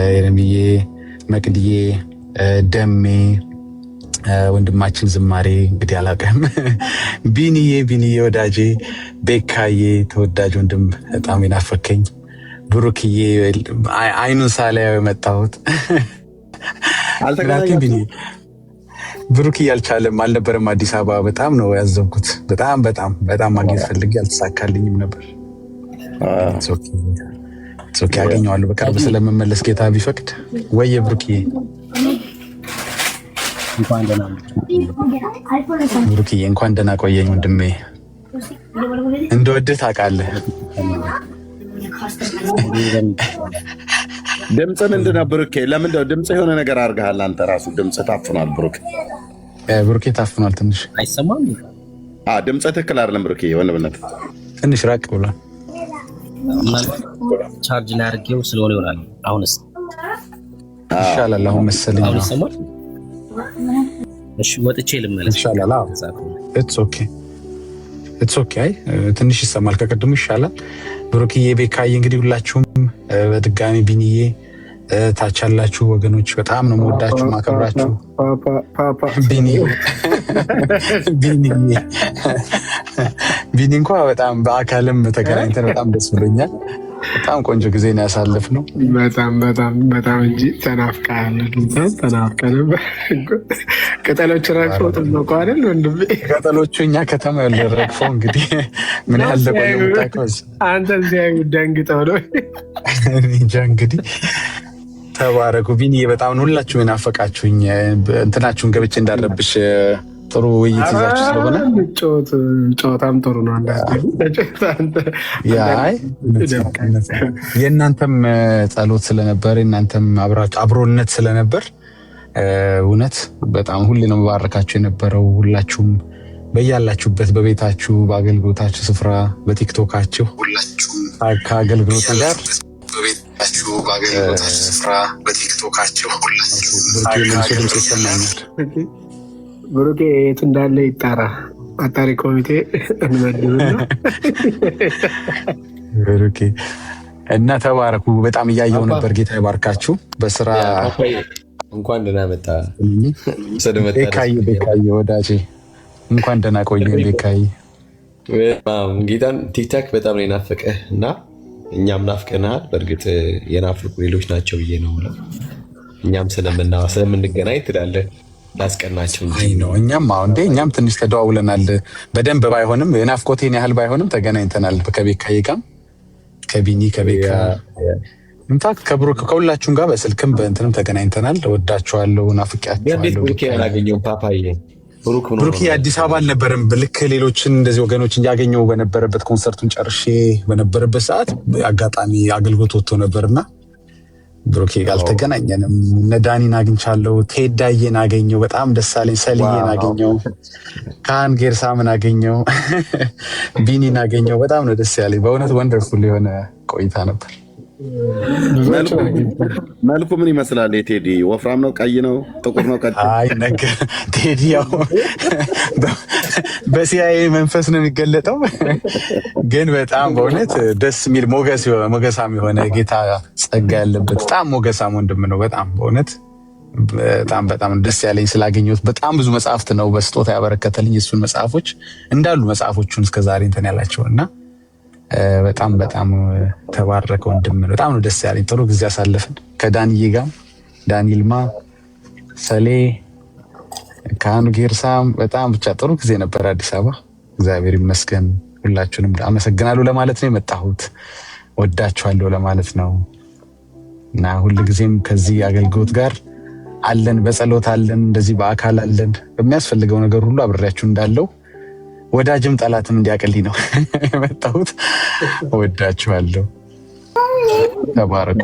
ኤርሚዬ፣ መቅድዬ፣ ደሜ ወንድማችን ዝማሬ እንግዲህ አላውቅም። ቢኒዬ ወዳጄ፣ ቤካዬ ተወዳጅ ወንድም በጣም ይናፈከኝ፣ ብሩክዬ አይኑን ሳላየው የመጣሁት ብሩክዬ አልቻለም አልነበረም አዲስ አበባ። በጣም ነው ያዘንኩት። በጣም ማግኘት ፈልጌ አልተሳካልኝም ነበር። ኦኬ አገኘዋለሁ በቅርብ ስለምመለስ ጌታ ቢፈቅድ። ወየ ብሩክዬ እንኳን ደህና ቆየኝ ወንድሜ። እንደወድህ ታውቃለህ። ድምፅን እንድነብርኬ ለምን ድምፅ የሆነ ነገር አድርገሃል አንተ ራሱ ድምፅ ታፍኗል። ብሩኬ ታፍኗል ትንሽ አይሰማም። ድምፅ ትክክል አይደለም ብሩኬ። ወንድምነት ትንሽ ራቅ ብሏል። ቻርጅ ላይ አድርጌው ስለሆነ ይሆናል። አሁንስ ይሻላል። አሁን መሰለኝ አሁን ይሰማል። እሺ ወጥቼ ልመለስ ይሻላል። ኢትስ ኦኬ ትንሽ ይሰማል። ከቀድሞ ይሻላል። ብሩክዬ፣ ቤካዬ እንግዲህ ሁላችሁም በድጋሚ ቢኒዬ ታች ያላችሁ ወገኖች በጣም ነው የምወዳችሁ ማከብራችሁ። ቢኒ እንኳ በጣም በአካልም ተገናኝተን በጣም ደስ ብሎኛል። በጣም ቆንጆ ጊዜ ነው ያሳለፍነው። በጣም እንጂ ተናፍቀሃል። ቅጠሎች ረግፈው ጥበቁ አይደል ወንድሜ? ቅጠሎቹ እኛ ከተማ ያለ ረግፈው እንግዲህ ምን ያህል ለቆየ ምታቀዝ አንተ ሲያዩ ደንግጠው ነው እንጃ። እንግዲህ ተባረኩ። ቢኒዬ በጣም ነው ሁላችሁም የናፈቃችሁኝ። እንትናችሁን ገብቼ እንዳረብሽ ጥሩ ውይይት ይዛችሁ ስለሆነ ጨዋታም ጥሩ ነው። የእናንተም ጸሎት ስለነበር የእናንተም አብሮነት ስለነበር እውነት በጣም ሁሌ ነው መባረካችሁ የነበረው። ሁላችሁም በያላችሁበት በቤታችሁ በአገልግሎታችሁ ስፍራ በቲክቶካችሁ ሁላችሁም ከአገልግሎት ጋር በቤታችሁ በአገልግሎታችሁ ስፍራ በቲክቶካችሁ ሁላችሁም ይሰማኛል። ብሩኬ የት እንዳለ ይጣራ። አጣሪ ኮሚቴ እንመድብና ብሩኬ እና ተባረኩ። በጣም እያየው ነበር። ጌታ ይባርካችሁ። በስራ እንኳን ደህና መጣ ቤካዬ ወዳጄ፣ እንኳን ደህና ቆየ ቤካዬ። ጌታን ቲክታክ በጣም ነው የናፈቀህ እና እኛም ናፍቀናል። በእርግጥ የናፍቁ ሌሎች ናቸው ብዬ ነው ብለው እኛም ስለምንገናኝ ትላለህ ላስቀናቸው እንጂ ነው። እኛም ትንሽ ተደዋውለናል። በደንብ ባይሆንም የናፍቆቴን ያህል ባይሆንም ተገናኝተናል። ከቤካዬ ጋር ከቢኒ ከቤካ ኢንፋክት ከብሩክ ከሁላችሁም ጋር በስልክም በእንትንም ተገናኝተናል። ወዳችኋለሁ፣ ናፍቄያችኋለሁ። ብሩክ አዲስ አበባ አልነበረም። ልክ ሌሎችን እንደዚህ ወገኖችን ያገኘው በነበረበት ኮንሰርቱን ጨርሼ በነበረበት ሰዓት አጋጣሚ አገልግሎት ወጥቶ ነበርና ብሩኬ ጋር አልተገናኘንም። እነ ዳኒን አግኝቻለሁ። ቴዳዬን አገኘው፣ በጣም ደስ አለኝ። ሰልዬን አገኘው፣ ካህን ጌርሳምን አገኘው፣ ቢኒን አገኘው። በጣም ነው ደስ ያለኝ በእውነት ወንደርፉል የሆነ ቆይታ ነበር። መልኩ ምን ይመስላል? የቴዲ ወፍራም ነው? ቀይ ነው? ጥቁር ነው? ነገር ቴዲ ያው በሲአይኤ መንፈስ ነው የሚገለጠው፣ ግን በጣም በእውነት ደስ የሚል ሞገሳም የሆነ ጌታ ጸጋ ያለበት በጣም ሞገሳም ወንድም ነው። በጣም በእውነት በጣም ደስ ያለኝ ስላገኘሁት። በጣም ብዙ መጽሐፍት ነው በስጦታ ያበረከተልኝ። እሱን መጽሐፎች እንዳሉ መጽሐፎቹን እስከዛሬ እንትን ያላቸው እና በጣም ተባረከ ወንድም ነው። በጣም ነው ደስ ያለኝ። ጥሩ ጊዜ አሳለፍን ከዳንዬ ጋር፣ ዳንኤልማ፣ ሰሌ፣ ካህኑ ጌርሳም በጣም ብቻ ጥሩ ጊዜ ነበር አዲስ አበባ። እግዚአብሔር ይመስገን። ሁላችሁንም አመሰግናለሁ ለማለት ነው የመጣሁት። ወዳችኋለሁ ለማለት ነው እና ሁልጊዜም ከዚህ አገልግሎት ጋር አለን፣ በጸሎት አለን፣ እንደዚህ በአካል አለን። በሚያስፈልገው ነገር ሁሉ አብሬያችሁ እንዳለው ወዳጅም ጠላትም እንዲያቀልኝ ነው የመጣሁት። ወዳችኋለሁ። ተባረኩ።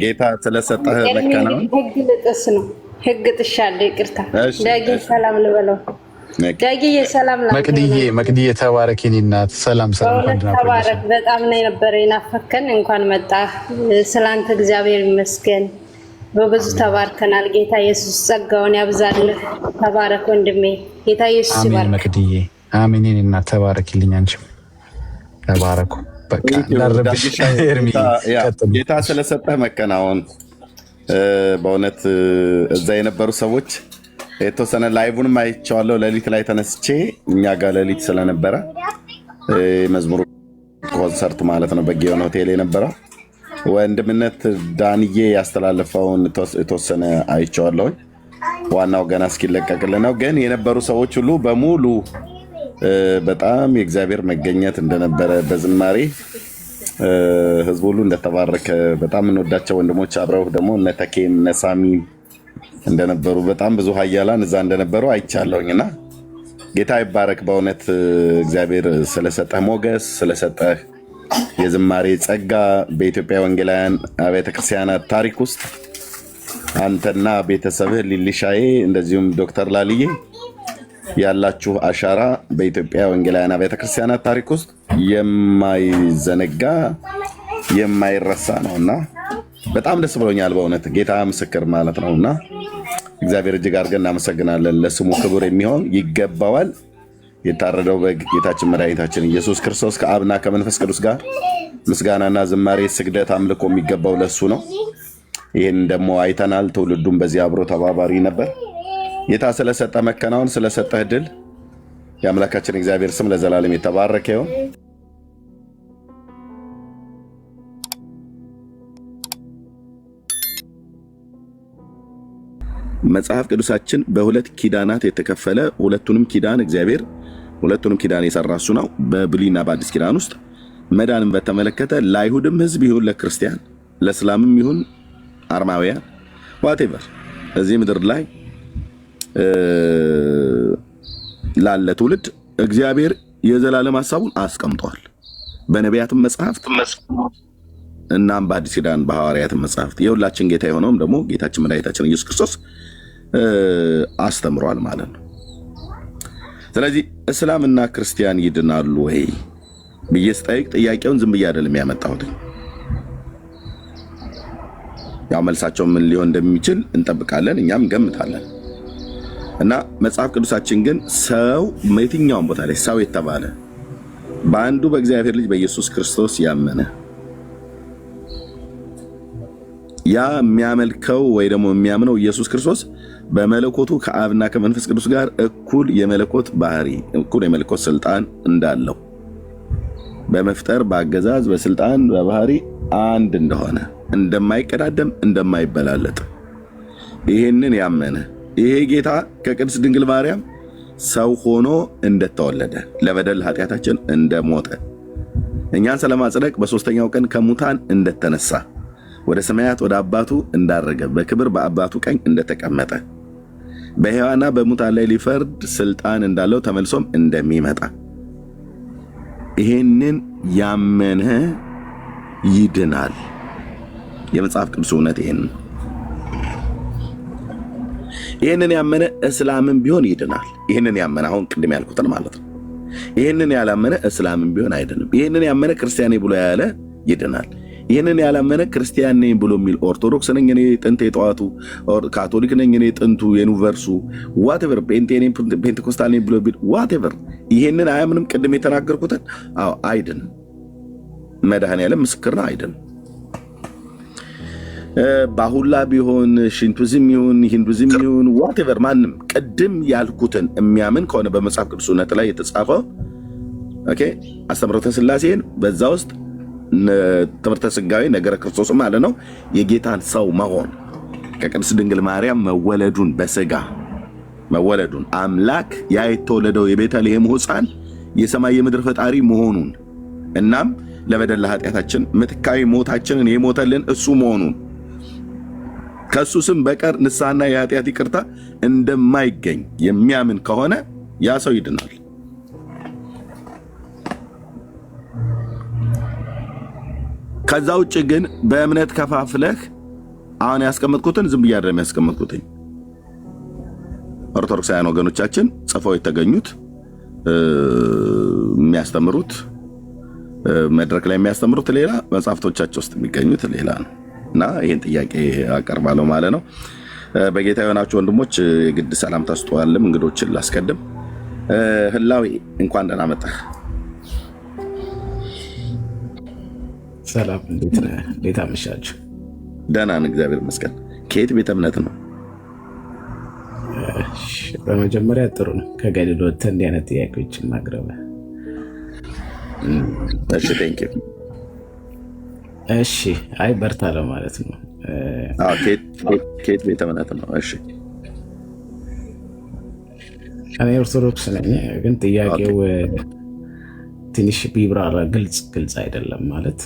ጌታ ስለሰጠህ መከናወን ህግ ልጥስ ነው። ህግ ጥሻለሁ። ይቅርታ ዳጊ ሰላም ልበለው። ዳጊ ሰላም መቅድዬ ተባረክ የኔ እናት። ሰላም ተባረክ። በጣም ነው የነበረ የናፈከን። እንኳን መጣ። ስላንተ እግዚአብሔር ይመስገን። በብዙ ተባርከናል። ጌታ ኢየሱስ ጸጋውን ያብዛልህ። ተባረክ ወንድሜ። ጌታ ኢየሱስ ይባርክ። መቅድዬ አሜን። የኔ እናት ተባረክልኝ። አንቺም ተባረኩ። በቃ ዳርብሽ ኤርሚ ጌታ ስለሰጠህ መከናወን በእውነት እዛ የነበሩ ሰዎች የተወሰነ ላይቡንም አይቼዋለሁ። ሌሊት ላይ ተነስቼ እኛ ጋር ሌሊት ስለነበረ መዝሙሩ ኮንሰርት ማለት ነው በጊዮን ሆቴል የነበረው ወንድምነት ዳንዬ ያስተላለፈውን የተወሰነ አይቼዋለሁ። ዋናው ገና እስኪለቀቅልን ነው። ግን የነበሩ ሰዎች ሁሉ በሙሉ በጣም የእግዚአብሔር መገኘት እንደነበረ በዝማሬ ህዝቡ ሁሉ እንደተባረከ በጣም እንወዳቸው ወንድሞች አብረው ደግሞ እነ ተኬም እነ ሳሚም እንደነበሩ በጣም ብዙ ሀያላን እዛ እንደነበሩ አይቻለሁኝና ጌታ ይባረክ። በእውነት እግዚአብሔር ስለሰጠህ ሞገስ ስለሰጠህ የዝማሬ ጸጋ በኢትዮጵያ ወንጌላውያን አብያተ ክርስቲያናት ታሪክ ውስጥ አንተና ቤተሰብህ ሊሊሻዬ እንደዚሁም ዶክተር ላልዬ ያላችሁ አሻራ በኢትዮጵያ ወንጌላውያን አብያተ ክርስቲያናት ታሪክ ውስጥ የማይዘነጋ የማይረሳ ነውና በጣም ደስ ብሎኛል። በእውነት ጌታ ምስክር ማለት ነውና እግዚአብሔር እጅግ አድርገን እናመሰግናለን። ለስሙ ክብር የሚሆን ይገባዋል። የታረደው በግ ጌታችን መድኃኒታችን ኢየሱስ ክርስቶስ ከአብና ከመንፈስ ቅዱስ ጋር ምስጋናና ዝማሬ፣ ስግደት፣ አምልኮ የሚገባው ለሱ ነው። ይህን ደግሞ አይተናል። ትውልዱም በዚህ አብሮ ተባባሪ ነበር። ጌታ ስለሰጠ መከናወን ስለሰጠህ ድል የአምላካችን እግዚአብሔር ስም ለዘላለም የተባረከ ይሁን። መጽሐፍ ቅዱሳችን በሁለት ኪዳናት የተከፈለ ሁለቱንም ኪዳን እግዚአብሔር ሁለቱንም ኪዳን የሰራ እሱ ነው። በብሉይና በአዲስ ኪዳን ውስጥ መዳንን በተመለከተ ለአይሁድም ሕዝብ ይሁን ለክርስቲያን፣ ለእስላምም ይሁን አርማውያን ዋቴቨር እዚህ ምድር ላይ ላለ ትውልድ እግዚአብሔር የዘላለም ሐሳቡን አስቀምጧል። በነቢያትም መጽሐፍት እናም በአዲስ ኪዳን በሐዋርያትም መጽሐፍት የሁላችን ጌታ የሆነውም ደግሞ ጌታችን መድኃኒታችን ኢየሱስ ክርስቶስ አስተምሯል ማለት ነው። ስለዚህ እስላምና ክርስቲያን ይድናሉ ወይ ብዬ ስጠይቅ ጥያቄውን ዝም ብዬ አይደለም ያመጣሁት። ያው መልሳቸው ምን ሊሆን እንደሚችል እንጠብቃለን፣ እኛም ገምታለን። እና መጽሐፍ ቅዱሳችን ግን ሰው የትኛውም ቦታ ላይ ሰው የተባለ በአንዱ በእግዚአብሔር ልጅ በኢየሱስ ክርስቶስ ያመነ ያ የሚያመልከው ወይ ደግሞ የሚያምነው ኢየሱስ ክርስቶስ በመለኮቱ ከአብና ከመንፈስ ቅዱስ ጋር እኩል የመለኮት ባህሪ እኩል የመለኮት ስልጣን እንዳለው በመፍጠር በአገዛዝ በስልጣን በባህሪ አንድ እንደሆነ እንደማይቀዳደም እንደማይበላለጥ ይሄንን ያመነ ይሄ ጌታ ከቅድስት ድንግል ማርያም ሰው ሆኖ እንደተወለደ ለበደል ኃጢአታችን እንደሞተ እኛን ስለማጽደቅ በሶስተኛው ቀን ከሙታን እንደተነሳ ወደ ሰማያት ወደ አባቱ እንዳረገ በክብር በአባቱ ቀኝ እንደተቀመጠ በሕያዋንና በሙታን ላይ ሊፈርድ ስልጣን እንዳለው ተመልሶም እንደሚመጣ ይሄንን ያመነ ይድናል። የመጽሐፍ ቅዱስ እውነት ይሄንን ያመነ እስላምን ቢሆን ይድናል። ይሄንን ያመነ አሁን ቅድም ያልኩትን ማለት ነው። ይሄንን ያላመነ እስላምን ቢሆን አይድንም። ይሄንን ያመነ ክርስቲያኔ ብሎ ያለ ይድናል። ይህንን ያላመነ ክርስቲያን ነኝ ብሎ የሚል ኦርቶዶክስ ነኝ እኔ ጥንት የጠዋቱ ካቶሊክ ነኝ እኔ ጥንቱ የዩኒቨርሱ ዋቴቨር ፔንቴኮስታል ነኝ ብሎ ቢል ዋቴቨር ይሄንን አያምንም። ቅድም የተናገርኩትን አይድንም። መድኃኔዓለም ምስክር ነው፣ አይድንም። ባሁላ ቢሆን ሽንቱዝም ይሁን ሂንዱዝም ይሁን ዋቴቨር ማንም ቅድም ያልኩትን የሚያምን ከሆነ በመጽሐፍ ቅዱስ እውነት ላይ የተጻፈው ኦኬ አስተምህሮተ ሥላሴን በዛ ውስጥ ትምህርተ ሥጋዌ ነገረ ክርስቶስ ማለት ነው የጌታን ሰው መሆን ከቅድስት ድንግል ማርያም መወለዱን በሥጋ መወለዱን አምላክ ያ የተወለደው የቤተልሔም ሕፃን የሰማይ የምድር ፈጣሪ መሆኑን እናም ለበደል ኃጢአታችን ምትካዊ ሞታችንን የሞተልን እሱ መሆኑን ከሱ ስም በቀር ንስሐና የኃጢአት ይቅርታ እንደማይገኝ የሚያምን ከሆነ ያ ሰው ይድናል። ከዛ ውጭ ግን በእምነት ከፋፍለህ አሁን ያስቀመጥኩትን ዝም ብዬ አይደለም ያስቀመጥኩትኝ። ኦርቶዶክሳውያን ወገኖቻችን ጽፈው የተገኙት የሚያስተምሩት መድረክ ላይ የሚያስተምሩት ሌላ፣ መጽሐፍቶቻቸው ውስጥ የሚገኙት ሌላ ነው እና ይህን ጥያቄ አቀርባለሁ ማለት ነው። በጌታ የሆናችሁ ወንድሞች የግድ ሰላም ታስጠዋልም። እንግዶችን ላስቀድም። ህላዊ እንኳን ደህና መጣህ። ሰላም፣ እንዴት አመሻችሁ? ደህና ነን፣ እግዚአብሔር ይመስገን። ከየት ቤተ እምነት ነው? በመጀመሪያ ጥሩ ነው ከገድል ወጥተህ እንዲህ አይነት ጥያቄዎችን ማቅረብ። እሺ ቴንክ ዩ። እሺ አይ በርታ ለማለት ነው። ከየት ቤተ እምነት ነው? እሺ እኔ ኦርቶዶክስ ነኝ፣ ግን ጥያቄው ትንሽ ቢብራራ ግልጽ አይደለም። ማለት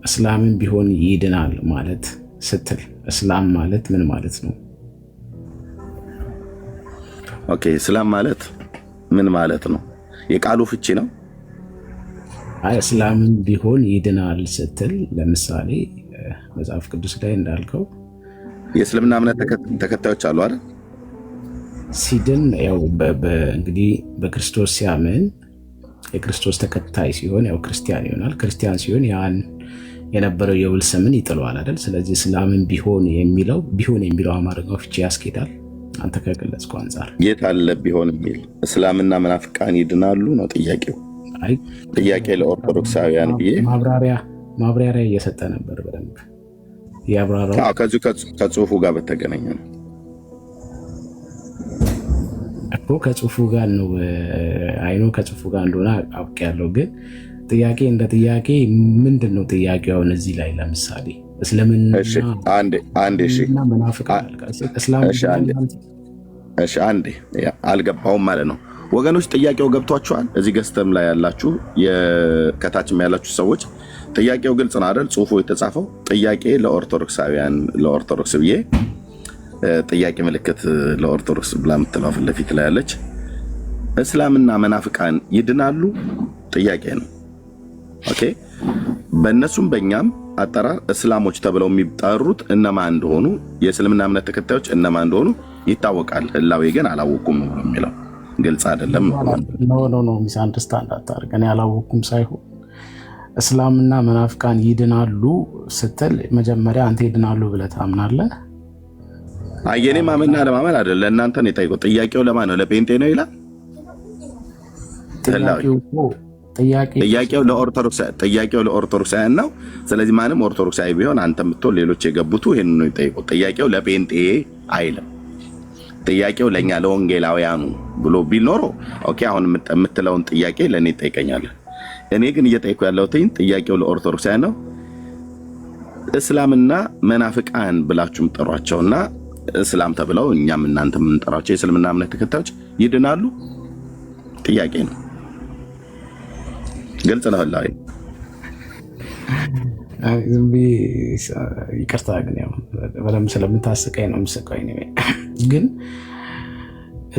እስላምን ቢሆን ይድናል ማለት ስትል እስላም ማለት ምን ማለት ነው? ኦኬ እስላም ማለት ምን ማለት ነው? የቃሉ ፍቺ ነው። አይ እስላምን ቢሆን ይድናል ስትል ለምሳሌ መጽሐፍ ቅዱስ ላይ እንዳልከው የእስልምና እምነት ተከታዮች አሉ አይደል? ሲድን ያው እንግዲህ በክርስቶስ ሲያምን የክርስቶስ ተከታይ ሲሆን ያው ክርስቲያን ይሆናል። ክርስቲያን ሲሆን ያን የነበረው የውል ስምን ይጥለዋል አይደል? ስለዚህ እስላምን ቢሆን የሚለው አማርኛው ፍቺ ያስኬዳል። አንተ ከገለጽከው አንጻር የት አለ ቢሆን የሚል? እስላምና መናፍቃን ይድናሉ ነው ጥያቄው። ጥያቄ ለኦርቶዶክሳውያን ብዬ ማብራሪያ እየሰጠ ነበር በደንብ ያብራራው። ከዚሁ ከጽሁፉ ጋር በተገናኘ ነው እኮ ከጽሁፉ ጋር ነው አይኖ ከጽሁፉ ጋር እንደሆነ አውቄያለሁ። ግን ጥያቄ እንደ ጥያቄ ምንድን ነው ጥያቄው? አሁን እዚህ ላይ ለምሳሌ እስልምና አንዴ አልገባውም ማለት ነው ወገኖች። ጥያቄው ገብቷችኋል? እዚህ ገዝተም ላይ ያላችሁ ከታችም ያላችሁ ሰዎች ጥያቄው ግልጽ ነው አይደል? ጽሁፉ የተጻፈው ጥያቄ ለኦርቶዶክሳውያን ለኦርቶዶክስ ብዬ ጥያቄ ምልክት ለኦርቶዶክስ ብላ የምትለው ፊት ለፊት ላይ ያለች እስላምና መናፍቃን ይድናሉ ጥያቄ ነው። ኦኬ በእነሱም በእኛም አጠራር እስላሞች ተብለው የሚጠሩት እነማን እንደሆኑ የእስልምና እምነት ተከታዮች እነማን እንደሆኑ ይታወቃል። ህላዌ ግን አላወቁም ነው የሚለው። ግልጽ አይደለም። ኖ ሚስ አንደርስታንድ አታርግ። እኔ አላወኩም ሳይሆን እስላምና መናፍቃን ይድናሉ ስትል መጀመሪያ አንተ ይድናሉ ብለህ ታምናለህ? የኔ ማመንና ለማመን አይደለም፣ ለእናንተ ነው የጠይቀው። ጥያቄው ለማን ነው? ለጴንጤ ነው ይላል ጥያቄው ለኦርቶዶክሳውያን ነው። ስለዚህ ማንም ኦርቶዶክሳዊ ቢሆን አንተ የምትሆን ሌሎች የገቡቱ ይሄን ነው የጠይቁት። ጥያቄው ለጴንጤ አይልም። ጥያቄው ለእኛ ለወንጌላውያኑ ብሎ ቢኖሮ ኦኬ፣ አሁን የምትለውን ጥያቄ ለእኔ ይጠይቀኛለን። እኔ ግን እየጠይቁ ያለሁት ጥያቄው ለኦርቶዶክሳውያን ነው። እስላምና መናፍቃን ብላችሁ የምጠሯቸውና እስላም ተብለው እኛም እናንተ የምንጠራቸው የእስልምና እምነት ተከታዮች ይድናሉ ጥያቄ ነው። ግልጽ ነው። ህላዊ ይቅርታ ግን ያው በደምብ ስለምታስቀኝ ነው የምስቀኝ። ግን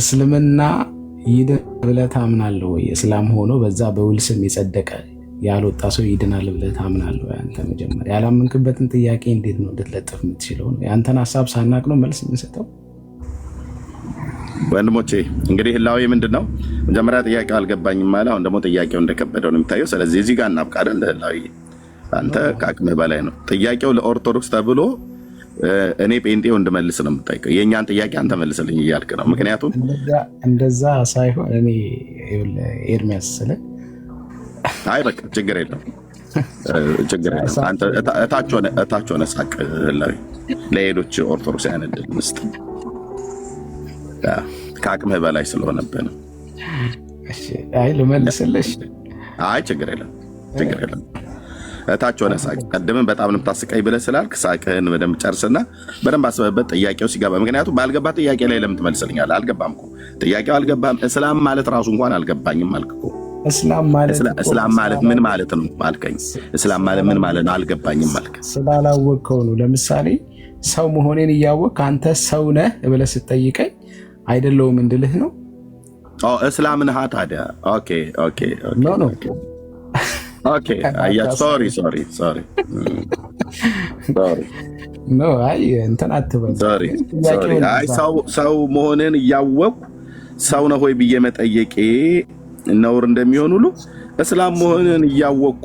እስልምና ይድን ብለህ ታምናለህ ወይ? እስላም ሆኖ በዛ በውል ስም የጸደቀ ያልወጣ ሰው ይድናል ብለህ ታምናለህ ወይ? አንተ መጀመሪያ ያላመንክበትን ጥያቄ እንዴት ነው እንድትለጥፍ የምትችለው? የአንተን ሀሳብ ሳናቅ ነው መልስ የምንሰጠው? ወንድሞቼ እንግዲህ ህላዊ ምንድን ነው መጀመሪያ ጥያቄው አልገባኝም ማለት፣ አሁን ደግሞ ጥያቄው እንደከበደው ነው የሚታየው። ስለዚህ እዚህ ጋር እናብቃለን። ህላዊ አንተ ከአቅምህ በላይ ነው። ጥያቄው ለኦርቶዶክስ ተብሎ እኔ ጴንጤው እንድመልስ ነው የምጠይቀው። የእኛን ጥያቄ አንተ መልስልኝ እያልክ ነው። ምክንያቱም እንደዛ ሳይሆን እኔ ኤርሚያስ ስለ አይ በቃ ችግር የለም አንተ እታች ሆነ ሳቅ ህላዊ ለሌሎች ኦርቶዶክሳውያን እድል ምስጥ ከአቅምህ በላይ ስለሆነብህ ነው። አይ ልመልስልሽ። አይ ችግር የለም እታች ሆነ ሳቅ። ቀድምን በጣም ነው የምታስቀኝ ብለህ ስላልክ ሳቅህን በደንብ ጨርስና በደንብ አስበህበት ጥያቄው ሲገባ፣ ምክንያቱም ባልገባ ጥያቄ ላይ ለምን ትመልስልኛለህ? አልገባም እኮ ጥያቄው አልገባም። እስላም ማለት ራሱ እንኳን አልገባኝም አልክ እኮ። እስላም ማለት ምን ማለት ነው አልከኝ። እስላም ማለት ምን ማለት ነው አልገባኝም አልክ። ስላላወቅከው ነው። ለምሳሌ ሰው መሆኔን እያወቅህ አንተ ሰው ነህ ብለህ ስትጠይቀኝ አይደለሁም እንድልህ ነው። እስላም ነህ ታዲያ? ኦኬ ሶሪ ኖ አይ እንትን አትበል። ሰው መሆንን እያወቅሁ ሰው ነህ ወይ ብዬ መጠየቄ ነውር እንደሚሆን ሁሉ እስላም መሆንን እያወቅኩ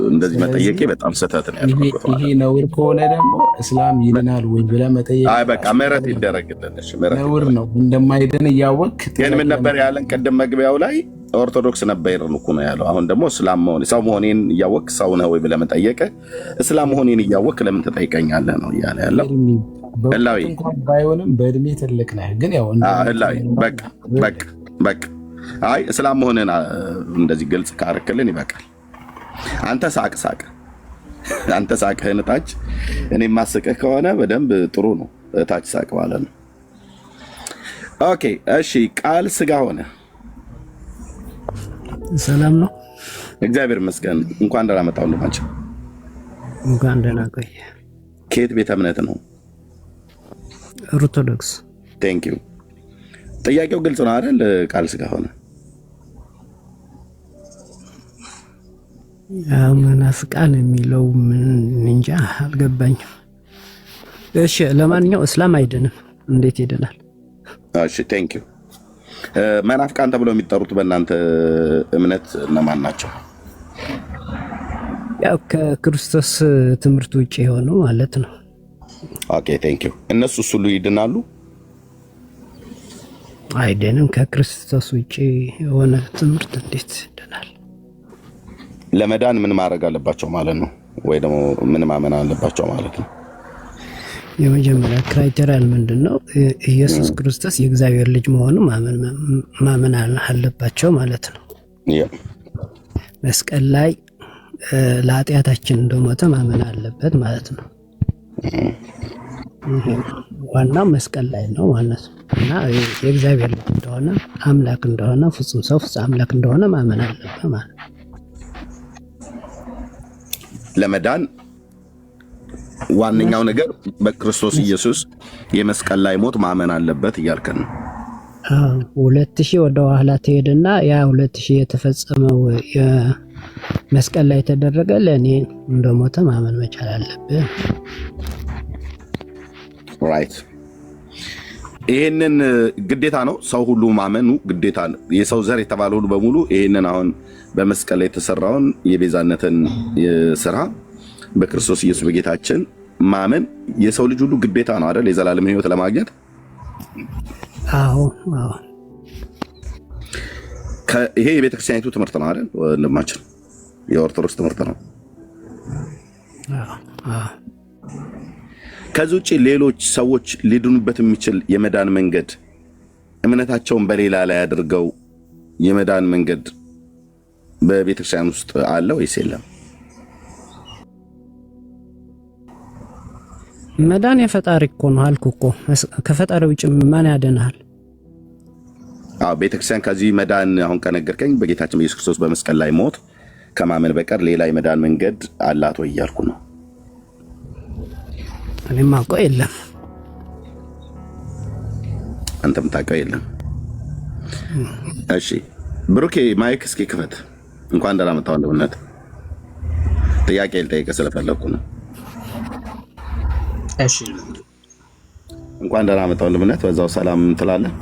እንደዚህ መጠየቄ በጣም ስህተት ነው ያልኩት። ይሄ ነውር ከሆነ ደግሞ እስላም ይድናል ወይ ብለህ መጠየቅ አይ በቃ ምህረት ይደረግልን። እሺ ነውር ነው እንደማይድን እያወቅህ። ግን ምን ነበር ያለን ቀደም መግቢያው ላይ? ኦርቶዶክስ ነበርን እኮ ነው ያለው። አሁን ደግሞ እስላም መሆን ሰው መሆኔን እያወቅህ ሰው ነህ ወይ ብለህ መጠየቅ እስላም መሆኔን እያወቅህ ለምን ትጠይቀኛለህ ነው እያለ ያለው። ህላዊ እንኳን ባይሆንም በእድሜ ትልቅ ነህ። ግን ያው ህላዊ በቃ አይ እስላም መሆንን እንደዚህ ግልጽ ካረክልን ይበቃል። አንተ ሳቅ አንተ ሳቅህን ታች እኔ ማስቀህ ከሆነ በደንብ ጥሩ ነው። ታች ሳቅ ማለት ነው። ኦኬ እሺ። ቃል ስጋ ሆነ። ሰላም ነው። እግዚአብሔር ይመስገን። እንኳን ደህና መጣሁ ወንድማችን። እንኳን ደህና ቆየ። ከየት ቤተ እምነት ነው? ኦርቶዶክስ። ቴንክ ዩ። ጥያቄው ግልጽ ነው አይደል? ቃል ስጋ ሆነ። መናፍቃን የሚለው ምን እንጃ አልገባኝም። እሺ ለማንኛውም እስላም አይድንም። እንዴት ይድናል? እሺ ቴንክ ዩ። መናፍቃን ተብለው የሚጠሩት በእናንተ እምነት እነማን ናቸው? ያው ከክርስቶስ ትምህርት ውጭ የሆኑ ማለት ነው። ኦኬ ቴንክ ዩ። እነሱስ ሁሉ ይድናሉ? አይድንም። ከክርስቶስ ውጭ የሆነ ትምህርት እንዴት ይድናል? ለመዳን ምን ማድረግ አለባቸው ማለት ነው? ወይ ደግሞ ምን ማመን አለባቸው ማለት ነው? የመጀመሪያ ክራይቴሪያል ምንድን ነው? ኢየሱስ ክርስቶስ የእግዚአብሔር ልጅ መሆኑ ማመን አለባቸው ማለት ነው። መስቀል ላይ ለኃጢአታችን እንደሞተ ማመን አለበት ማለት ነው። ዋናው መስቀል ላይ ነው ማለት ነው። እና የእግዚአብሔር ልጅ እንደሆነ አምላክ እንደሆነ ፍጹም ሰው ፍጹም አምላክ እንደሆነ ማመን አለበት ማለት ነው። ለመዳን ዋነኛው ነገር በክርስቶስ ኢየሱስ የመስቀል ላይ ሞት ማመን አለበት እያልከን ነው። 2000 ወደ ኋላ ትሄድና ያ 2000 የተፈጸመው መስቀል ላይ የተደረገ ለእኔ እንደሞተ ማመን መቻል አለብን። ራይት። ይሄንን ግዴታ ነው። ሰው ሁሉ ማመኑ ግዴታ ነው። የሰው ዘር የተባለ ሁሉ በሙሉ ይሄንን አሁን በመስቀል ላይ የተሰራውን የቤዛነትን ስራ በክርስቶስ ኢየሱስ በጌታችን ማመን የሰው ልጅ ሁሉ ግዴታ ነው አይደል? የዘላለም ሕይወት ለማግኘት። አዎ። ይሄ የቤተክርስቲያኒቱ ትምህርት ነው አይደል ወንድማችን? የኦርቶዶክስ ትምህርት ነው። ከዚህ ውጭ ሌሎች ሰዎች ሊድኑበት የሚችል የመዳን መንገድ እምነታቸውን በሌላ ላይ አድርገው የመዳን መንገድ በቤተክርስቲያን ውስጥ አለ ወይስ የለም? መዳን የፈጣሪ እኮ ነው አልኩ እኮ። ከፈጣሪ ውጭ ማን ያድናል? ቤተክርስቲያን ከዚህ መዳን አሁን ከነገርከኝ በጌታችን በኢየሱስ ክርስቶስ በመስቀል ላይ ሞት ከማመን በቀር ሌላ የመዳን መንገድ አላት ወይ እያልኩ ነው። እኔም አውቀው የለም። አንተም ታውቀው የለም። እሺ ብሩኬ ማይክ እስኪ ክፈት። እንኳን ደህና መጣህ ወንድምነት። ጥያቄ ልጠይቅህ ስለፈለኩ ነው። እሺ እንኳን ደህና መጣህ ወንድምነት። በዛው ሰላም ትላለህ።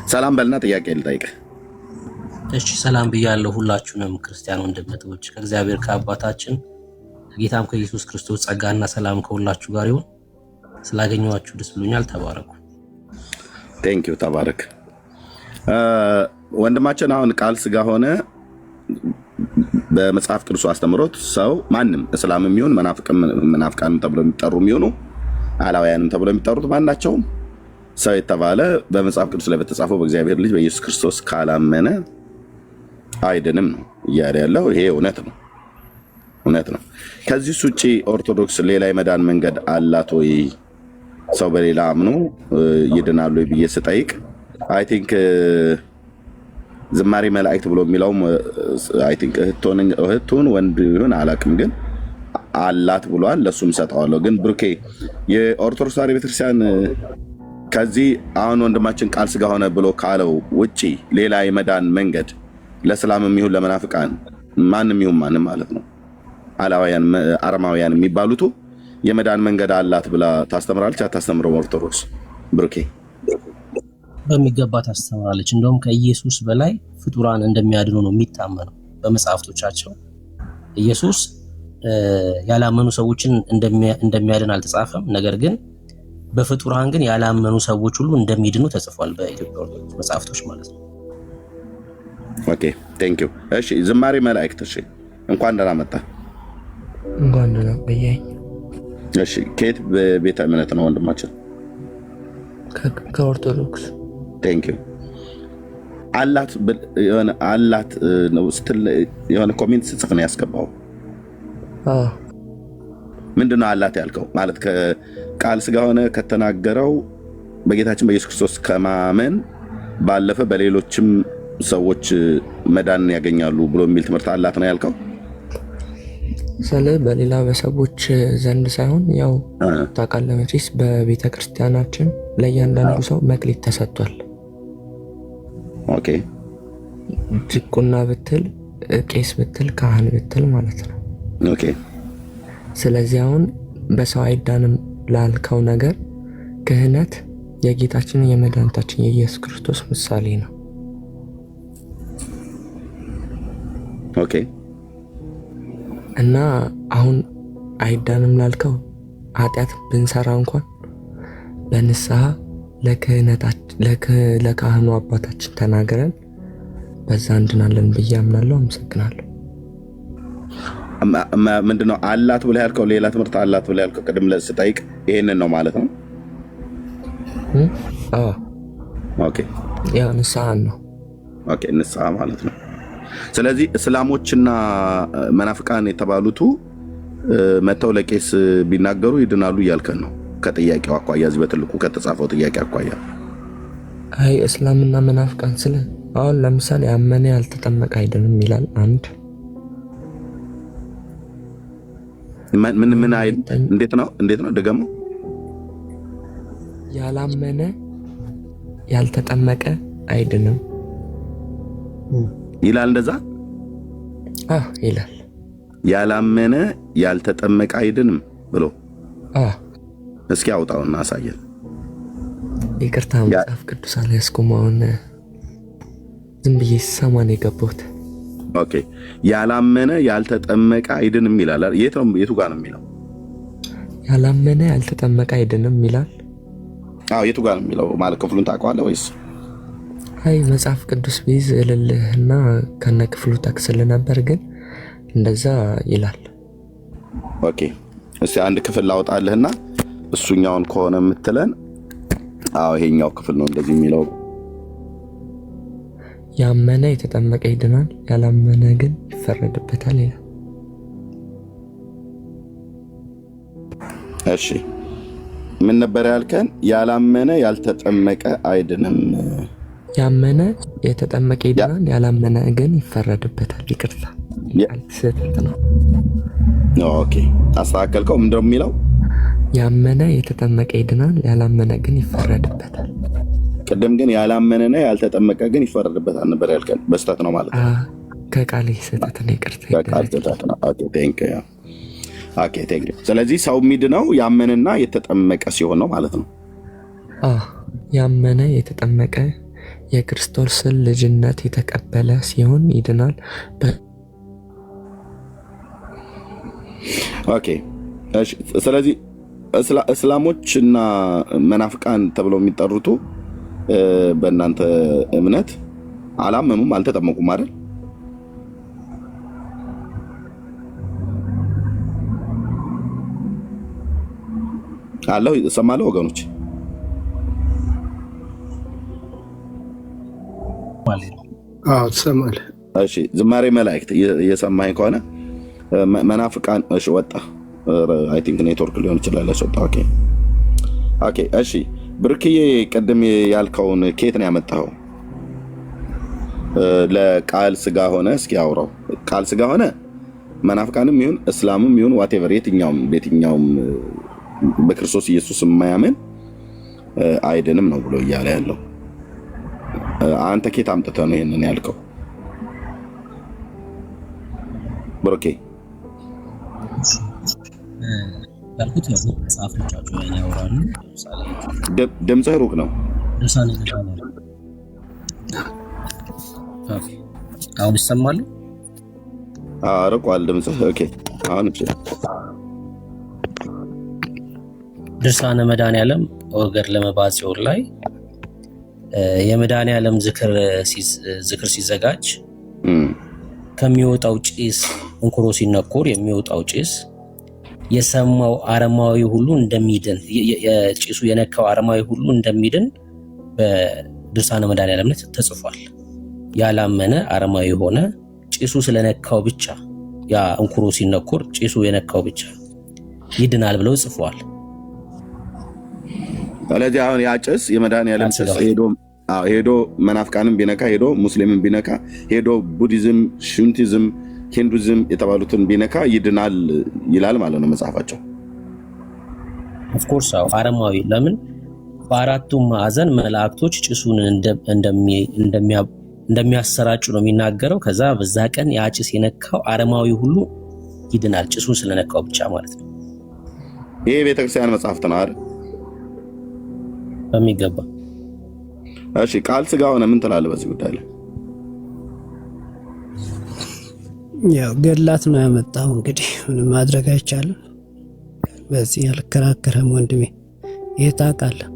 ሰላም በልና ጥያቄ ልጠይቅህ። እሺ ሰላም ብያለሁ ሁላችሁንም ክርስቲያን ወንድምቶች ከእግዚአብሔር ከአባታችን ጌታም ከኢየሱስ ክርስቶስ ጸጋና ሰላም ከሁላችሁ ጋር ይሁን። ስላገኘኋችሁ ደስ ብሎኛል። ተባረኩ። ቴንክ ዩ ተባረክ። ወንድማችን አሁን ቃል ስጋ ሆነ በመጽሐፍ ቅዱስ አስተምሮት ሰው ማንም እስላምም ይሁን መናፍቃንም ተብለው የሚጠሩ የሚሆኑ አላውያንም ተብለው የሚጠሩት ማናቸውም ሰው የተባለ በመጽሐፍ ቅዱስ ላይ በተጻፈው በእግዚአብሔር ልጅ በኢየሱስ ክርስቶስ ካላመነ አይድንም ነው እያለ ያለው። ይሄ እውነት ነው። ከዚህ ውጪ ኦርቶዶክስ ሌላ የመዳን መንገድ አላት ወይ? ሰው በሌላ አምኖ ይድናሉ ብዬ ስጠይቅ አይ ቲንክ ዝማሬ መላእክት ብሎ የሚለውም አይ ቲንክ እህቱን ወንድ ይሁን አላውቅም፣ ግን አላት ብሏል። ለሱም ሰጠዋለሁ። ግን ብሩኬ የኦርቶዶክስ ተዋሕዶ ቤተክርስቲያን ከዚህ አሁን ወንድማችን ቃል ስጋ ሆነ ብሎ ካለው ውጪ ሌላ የመዳን መንገድ ለእስላምም ይሁን ለመናፍቃን ማንም ይሁን ማንም ማለት ነው አላውያን አረማውያን የሚባሉት የመዳን መንገድ አላት ብላ ታስተምራለች አታስተምረው? ኦርቶዶክስ ብሩኬ በሚገባ ታስተምራለች። እንደውም ከኢየሱስ በላይ ፍጡራን እንደሚያድኑ ነው የሚታመነው በመጽሐፍቶቻቸው። ኢየሱስ ያላመኑ ሰዎችን እንደሚያድን አልተጻፈም። ነገር ግን በፍጡራን ግን ያላመኑ ሰዎች ሁሉ እንደሚድኑ ተጽፏል በኢትዮጵያ ኦርቶዶክስ መጽሐፍቶች ማለት ነው። ኦኬ ቴንክ ዩ። እሺ ዝማሬ መላእክት፣ እሺ እንኳን ደህና መጣ። እንኳን ደህና ቆየኝ። እሺ ከየት ቤተ እምነት ነው ወንድማችን? ከኦርቶዶክስ። ቴንክ ዩ። አላት አላት ነው ስትል የሆነ ኮሜንት ስጽፍ ነው ያስገባው። ምንድነው አላት ያልከው? ማለት ከቃል ስጋ ሆነ ከተናገረው በጌታችን በኢየሱስ ክርስቶስ ከማመን ባለፈ በሌሎችም ሰዎች መዳንን ያገኛሉ ብሎ የሚል ትምህርት አላት ነው ያልከው? ስለ በሌላ በሰዎች ዘንድ ሳይሆን ያው ታውቃለህ መቼስ በቤተ ክርስቲያናችን ለእያንዳንዱ ሰው መክሊት ተሰጥቷል። ኦኬ። ዲቁና ብትል፣ ቄስ ብትል፣ ካህን ብትል ማለት ነው። ኦኬ። ስለዚህ አሁን በሰው አይዳንም ላልከው ነገር ክህነት የጌታችን የመድኃኒታችን የኢየሱስ ክርስቶስ ምሳሌ ነው። ኦኬ። እና አሁን አይዳንም ላልከው ኃጢአት ብንሰራ እንኳን በንስሐ ለካህኑ አባታችን ተናግረን በዛ እንድናለን ብዬ አምናለሁ። አመሰግናለሁ። ምንድነው አላት ብለህ ያልከው? ሌላ ትምህርት አላት ብለህ ያልከው ቅድም ስጠይቅ ይሄንን ነው ማለት ነው? ኦኬ። ያው ንስሐን ነው። ኦኬ፣ ንስሐ ማለት ነው። ስለዚህ እስላሞችና መናፍቃን የተባሉቱ መተው ለቄስ ቢናገሩ ይድናሉ እያልከን ነው? ከጥያቄው አኳያ እዚህ በትልቁ ከተጻፈው ጥያቄ አኳያ አይ እስላምና መናፍቃን ስለ አሁን ለምሳሌ ያመነ ያልተጠመቀ አይደለም ይላል። አንድ ምን አይል? እንዴት ነው ደገሙ? ያላመነ ያልተጠመቀ አይድንም ይላል። እንደዛ ይላል። ያላመነ ያልተጠመቀ አይድንም ብሎ እስኪ አውጣውና አሳየን። ይቅርታ መጽሐፍ ቅዱስ አልያዝኩም። አሁን ዝም ብዬ ሰማን የገባሁት። ኦኬ። ያላመነ ያልተጠመቀ አይድንም ይላል። የቱ ጋር ነው የሚለው? ያላመነ ያልተጠመቀ አይድንም ይላል። የቱ ጋር ነው የሚለው? ማለት ክፍሉን ታውቀዋለህ ወይስ? አይ መጽሐፍ ቅዱስ ቢይዝ እልልህና ከነ ክፍሉ ጠቅስል ነበር፣ ግን እንደዛ ይላል። ኦኬ። እስቲ አንድ ክፍል ላውጣልህና እሱኛውን ከሆነ የምትለን ይሄኛው ክፍል ነው እንደዚህ የሚለው። ያመነ የተጠመቀ ይድናል፣ ያላመነ ግን ይፈረድበታል ይላል። እሺ ምን ነበር ያልከን? ያላመነ ያልተጠመቀ አይድንም። ያመነ የተጠመቀ ይድናል፣ ያላመነ ግን ይፈረድበታል። ይቅርታ ስህተት ነው። ኦኬ አስተካከልከው። ምንድነው የሚለው? ያመነ የተጠመቀ ይድናል፣ ያላመነ ግን ይፈረድበታል። ቅድም ግን ያላመነና ያልተጠመቀ ግን ይፈረድበታል ነበር ያልከን። በስተት ነው ማለት ነው። ከቃል ስህተት ነው። ይቅርታ። ከቃል ስህተት ነው። ኦኬ ቴንክ ዩ። ስለዚህ ሰው የሚድነው ያመነና የተጠመቀ ሲሆን ነው ማለት ነው። ያመነ የተጠመቀ የክርስቶስን ልጅነት የተቀበለ ሲሆን ይድናል። ኦኬ። ስለዚህ እስላሞችና መናፍቃን ተብለው የሚጠሩቱ በእናንተ እምነት አላመኑም፣ አልተጠመቁም አይደል? አለው ሰማለው ወገኖች ትሰማለህ? እሺ ዝማሬ መላእክት እየሰማኸኝ ከሆነ መናፍቃን ወጣ። አይ ቲንክ ኔትወርክ ሊሆን ይችላል ያስወጣ። ኦኬ እሺ ብርክዬ ቅድም ያልከውን ከየት ነው ያመጣኸው? ለቃል ስጋ ሆነ እስኪ አውራው። ቃል ስጋ ሆነ መናፍቃንም ይሁን እስላምም ይሁን ዋቴቨር የትኛውም በክርስቶስ ኢየሱስ የማያምን አይድንም ነው ብሎ እያለ ያለው። አንተ ከየት አምጥተህ ነው ይሄንን ያልከው ብሩኬ? ያልኩት ነው መጽሐፎቻቸው ላይ ያወራሉ። ለምሳሌ ድምፅህ ሩቅ ነው። ድርሳነ አሁን ይሰማል? ርቋል ድምፅህ። ኦኬ አሁን ድርሳነ መድኃኔዓለም ወገር ለመባጽዮን ላይ የመድኃኔዓለም ዝክር ሲዘጋጅ ከሚወጣው ጭስ እንኩሮ ሲነኮር የሚወጣው ጭስ የሰማው አረማዊ ሁሉ እንደሚድን ጭሱ የነካው አረማዊ ሁሉ እንደሚድን በድርሳነ መድኃኔዓለም ላይ ተጽፏል። ያላመነ አረማዊ ሆነ ጭሱ ስለነካው ብቻ ያ እንኩሮ ሲነኩር ጭሱ የነካው ብቻ ይድናል ብለው ጽፏል። ስለዚህ አሁን ያ ጭስ የመድኃኔዓለም ጭስ ሄዶ መናፍቃንም ቢነካ ሄዶ ሙስሊምን ቢነካ ሄዶ ቡዲዝም፣ ሹንቲዝም፣ ሂንዱዝም የተባሉትን ቢነካ ይድናል ይላል ማለት ነው መጽሐፋቸው። ኦፍኮርስ አረማዊ ለምን በአራቱም ማዕዘን መላእክቶች ጭሱን እንደሚያሰራጩ ነው የሚናገረው። ከዛ በዛ ቀን ያ ጭስ የነካው አረማዊ ሁሉ ይድናል ጭሱን ስለነካው ብቻ ማለት ነው። ይሄ ቤተክርስቲያን መጽሐፍት ነው አይደል? በሚገባ። እሺ ቃል ሥጋ ሆነ ምን ትላለህ በዚህ ጉዳይ ላይ? ያው ገድላት ነው ያመጣው እንግዲህ ምንም ማድረግ አይቻልም። በዚህ ያልከራከረም ወንድሜ ይሄ ታውቃለህ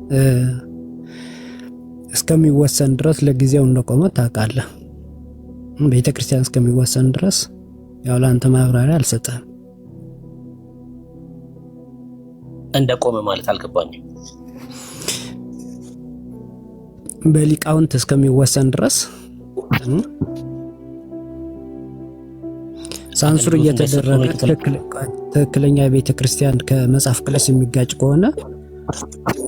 እስከሚወሰን ድረስ ለጊዜው እንደቆመ ታውቃለህ። ቤተክርስቲያን እስከሚወሰን ድረስ ያው ለአንተ ማብራሪያ አልሰጠህም። እንደቆመ ማለት አልገባኝም። በሊቃውንት እስከሚወሰን ድረስ ሳንሱር እየተደረገ ትክክለኛ ቤተክርስቲያን ከመጽሐፍ ቅዱስ የሚጋጭ ከሆነ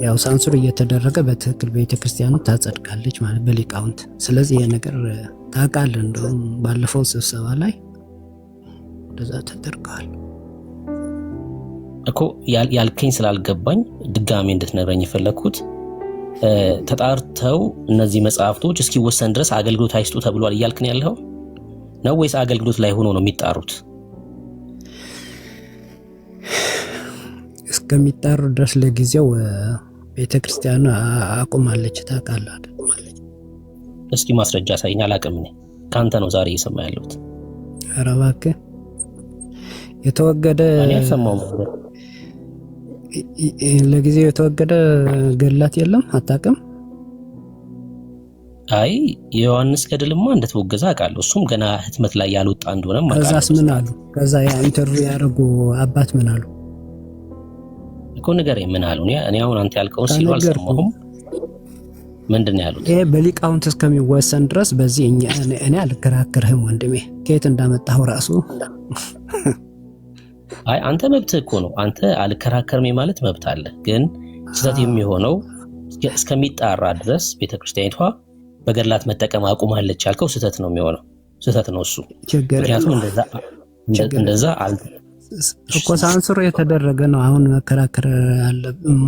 ያው ሳንሱር እየተደረገ በትክክል ቤተክርስቲያኑ ታጸድቃለች ማለት በሊቃውንት። ስለዚህ ይሄ ነገር ታውቃለህ፣ እንደውም ባለፈው ስብሰባ ላይ እንደዛ ተደርጓል እኮ። ያልከኝ ስላልገባኝ ድጋሜ እንድትነግረኝ የፈለኩት ተጣርተው እነዚህ መጽሐፍቶች እስኪወሰን ድረስ አገልግሎት አይስጡ ተብሏል እያልክን ያለው ነው ወይስ አገልግሎት ላይ ሆኖ ነው የሚጣሩት? እስከሚጣሩ ድረስ ለጊዜው ቤተክርስቲያኑ አቁማለች ታውቃለህ አይደል? እስኪ ማስረጃ ሳይኝ። አላውቅም እኔ ካንተ ነው ዛሬ እየሰማ ያለሁት። ኧረ እባክህ የተወገደ እኔ አልሰማሁም። ለጊዜው የተወገደ ገድላት የለም አታውቅም? አይ የዮሐንስ ገድልማ እንደተወገዘ አውቃለሁ። እሱም ገና ህትመት ላይ ያልወጣ እንደሆነ ማለት ነው። ከዛስ ምን አሉ? ከዛ ያ ኢንተርቪው ያደረጉ አባት ምን አሉ እኮ ንገረኝ። ምን አሉ? እኔ አሁን አንተ ያልከውን ሲሉ አልሰማሁም። ምንድን ነው ያሉት? ይሄ በሊቃውንት እስከሚወሰን ድረስ በዚህ እኔ አልከራከርህም ወንድሜ። ከየት እንዳመጣው ራሱ አይ አንተ መብትህ እኮ ነው። አንተ አልከራከርም ማለት መብት አለ። ግን ስህተት የሚሆነው እስከሚጣራ ድረስ ቤተክርስቲያኒቷ በገድላት መጠቀም አቁማለች ያልከው ስህተት ነው የሚሆነው። ስህተት ነው እሱ። ምክንያቱም እንደዛ እኮ ሳንሱር የተደረገ ነው። አሁን መከራከር ያለብህ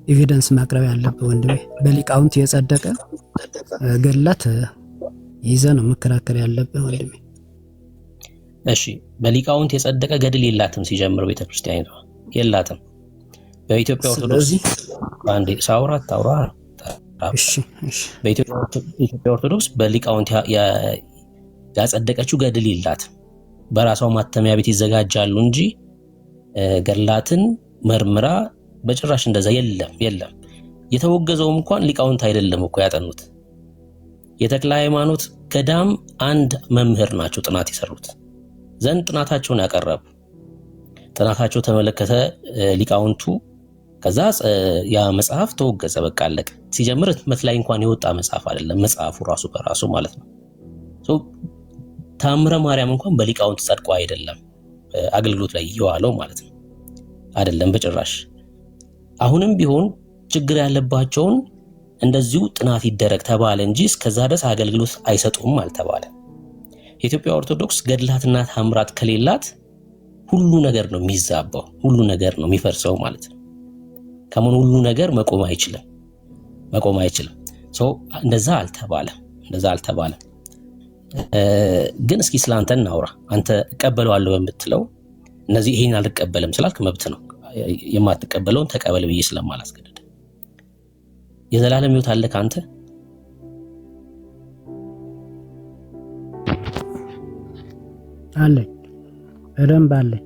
ኤቪደንስ ማቅረብ ያለብህ ወንድሜ። በሊቃውንት የጸደቀ ገድላት ይዘህ ነው መከራከር ያለብህ ወንድሜ። እሺ በሊቃውንት የጸደቀ ገድል የላትም። ሲጀምር ቤተክርስቲያኒቷ የላትም። በኢትዮጵያ ኦርቶዶክስ አንዴ ሳውራት ታውራ በኢትዮጵያ ኦርቶዶክስ በሊቃውንት ያጸደቀችው ገድል የላትም። በራሷ ማተሚያ ቤት ይዘጋጃሉ እንጂ ገድላትን መርምራ በጭራሽ እንደዛ የለም። የተወገዘውም እንኳን ሊቃውንት አይደለም እኮ ያጠኑት። የተክለ ሃይማኖት ገዳም አንድ መምህር ናቸው ጥናት የሰሩት ዘንድ ጥናታቸውን ያቀረቡ። ጥናታቸው ተመለከተ ሊቃውንቱ። ከዛ ያ መጽሐፍ ተወገዘ፣ በቃ አለቀ። ሲጀምር ህትመት ላይ እንኳን የወጣ መጽሐፍ አይደለም መጽሐፉ ራሱ በራሱ ማለት ነው። ታምረ ማርያም እንኳን በሊቃውንት ጸድቆ አይደለም አገልግሎት ላይ የዋለው ማለት ነው። አይደለም በጭራሽ። አሁንም ቢሆን ችግር ያለባቸውን እንደዚሁ ጥናት ይደረግ ተባለ እንጂ እስከዛ ድረስ አገልግሎት አይሰጡም አልተባለ። የኢትዮጵያ ኦርቶዶክስ ገድላትና ታምራት ከሌላት ሁሉ ነገር ነው የሚዛባው፣ ሁሉ ነገር ነው የሚፈርሰው ማለት ነው። ከምን ሁሉ ነገር መቆም አይችልም። እንደዛ አልተባለም። ግን እስኪ ስላንተ እናውራ። አንተ እቀበለዋለሁ በምትለው እነዚህ ይሄን አልቀበልም ስላልክ መብት ነው። የማትቀበለውን ተቀበል ብዬ ስለማላስገድድ የዘላለም ሕይወት አለ ካንተ? አለኝ፣ በደንብ አለኝ።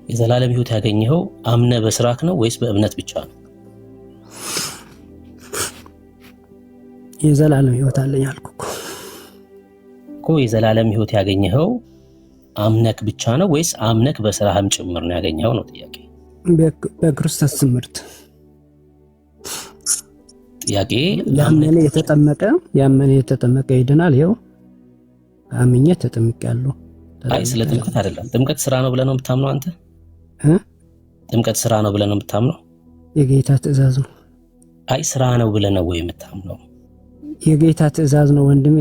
የዘላለም ሕይወት ያገኘኸው አምነ በስራክ ነው ወይስ በእምነት ብቻ ነው? የዘላለም ሕይወት አለኝ አልኩ እኮ። የዘላለም ሕይወት ያገኘኸው አምነክ ብቻ ነው ወይስ አምነክ በስራህም ጭምር ነው ያገኘው ነው ጥያቄ? በክርስቶስ ትምህርት ጥያቄ ያመነ የተጠመቀ ይድናል። ይኸው አምኜ ተጠምቄያለሁ። አይ ስለ ጥምቀት አይደለም። ጥምቀት ስራ ነው ብለህ ነው የምታምነው አንተ? ጥምቀት ስራ ነው ብለህ ነው የምታምነው? የጌታ ትእዛዝ ነው። አይ ስራ ነው ብለህ ነው ወይ የምታምነው? የጌታ ትእዛዝ ነው ወንድሜ።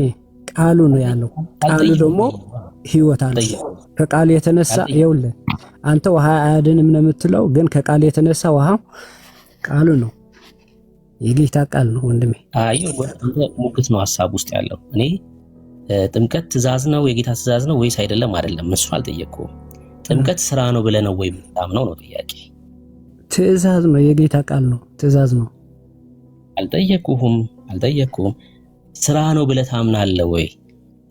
ቃሉ ነው ያለው። ቃሉ ደግሞ ህይወት አለ። ከቃሉ የተነሳ ይኸውልህ አንተ ውሃ አያድንም ነው የምትለው፣ ግን ከቃሉ የተነሳ ውሃው ቃሉ ነው። የጌታ ቃል ነው ወንድሜ። አይ አንተ ሙግት ነው ሐሳብ ውስጥ ያለው። እኔ ጥምቀት ትእዛዝ ነው የጌታ ትእዛዝ ነው ወይስ አይደለም? እሱ አልጠየቅኩም። ጥምቀት ስራ ነው ብለህ ነው ወይ የምታምነው ነው ጥያቄ። ትእዛዝ ነው፣ የጌታ ቃል ነው፣ ትእዛዝ ነው። አልጠየቅኩም። ስራ ነው ብለህ ታምናለህ ወይ?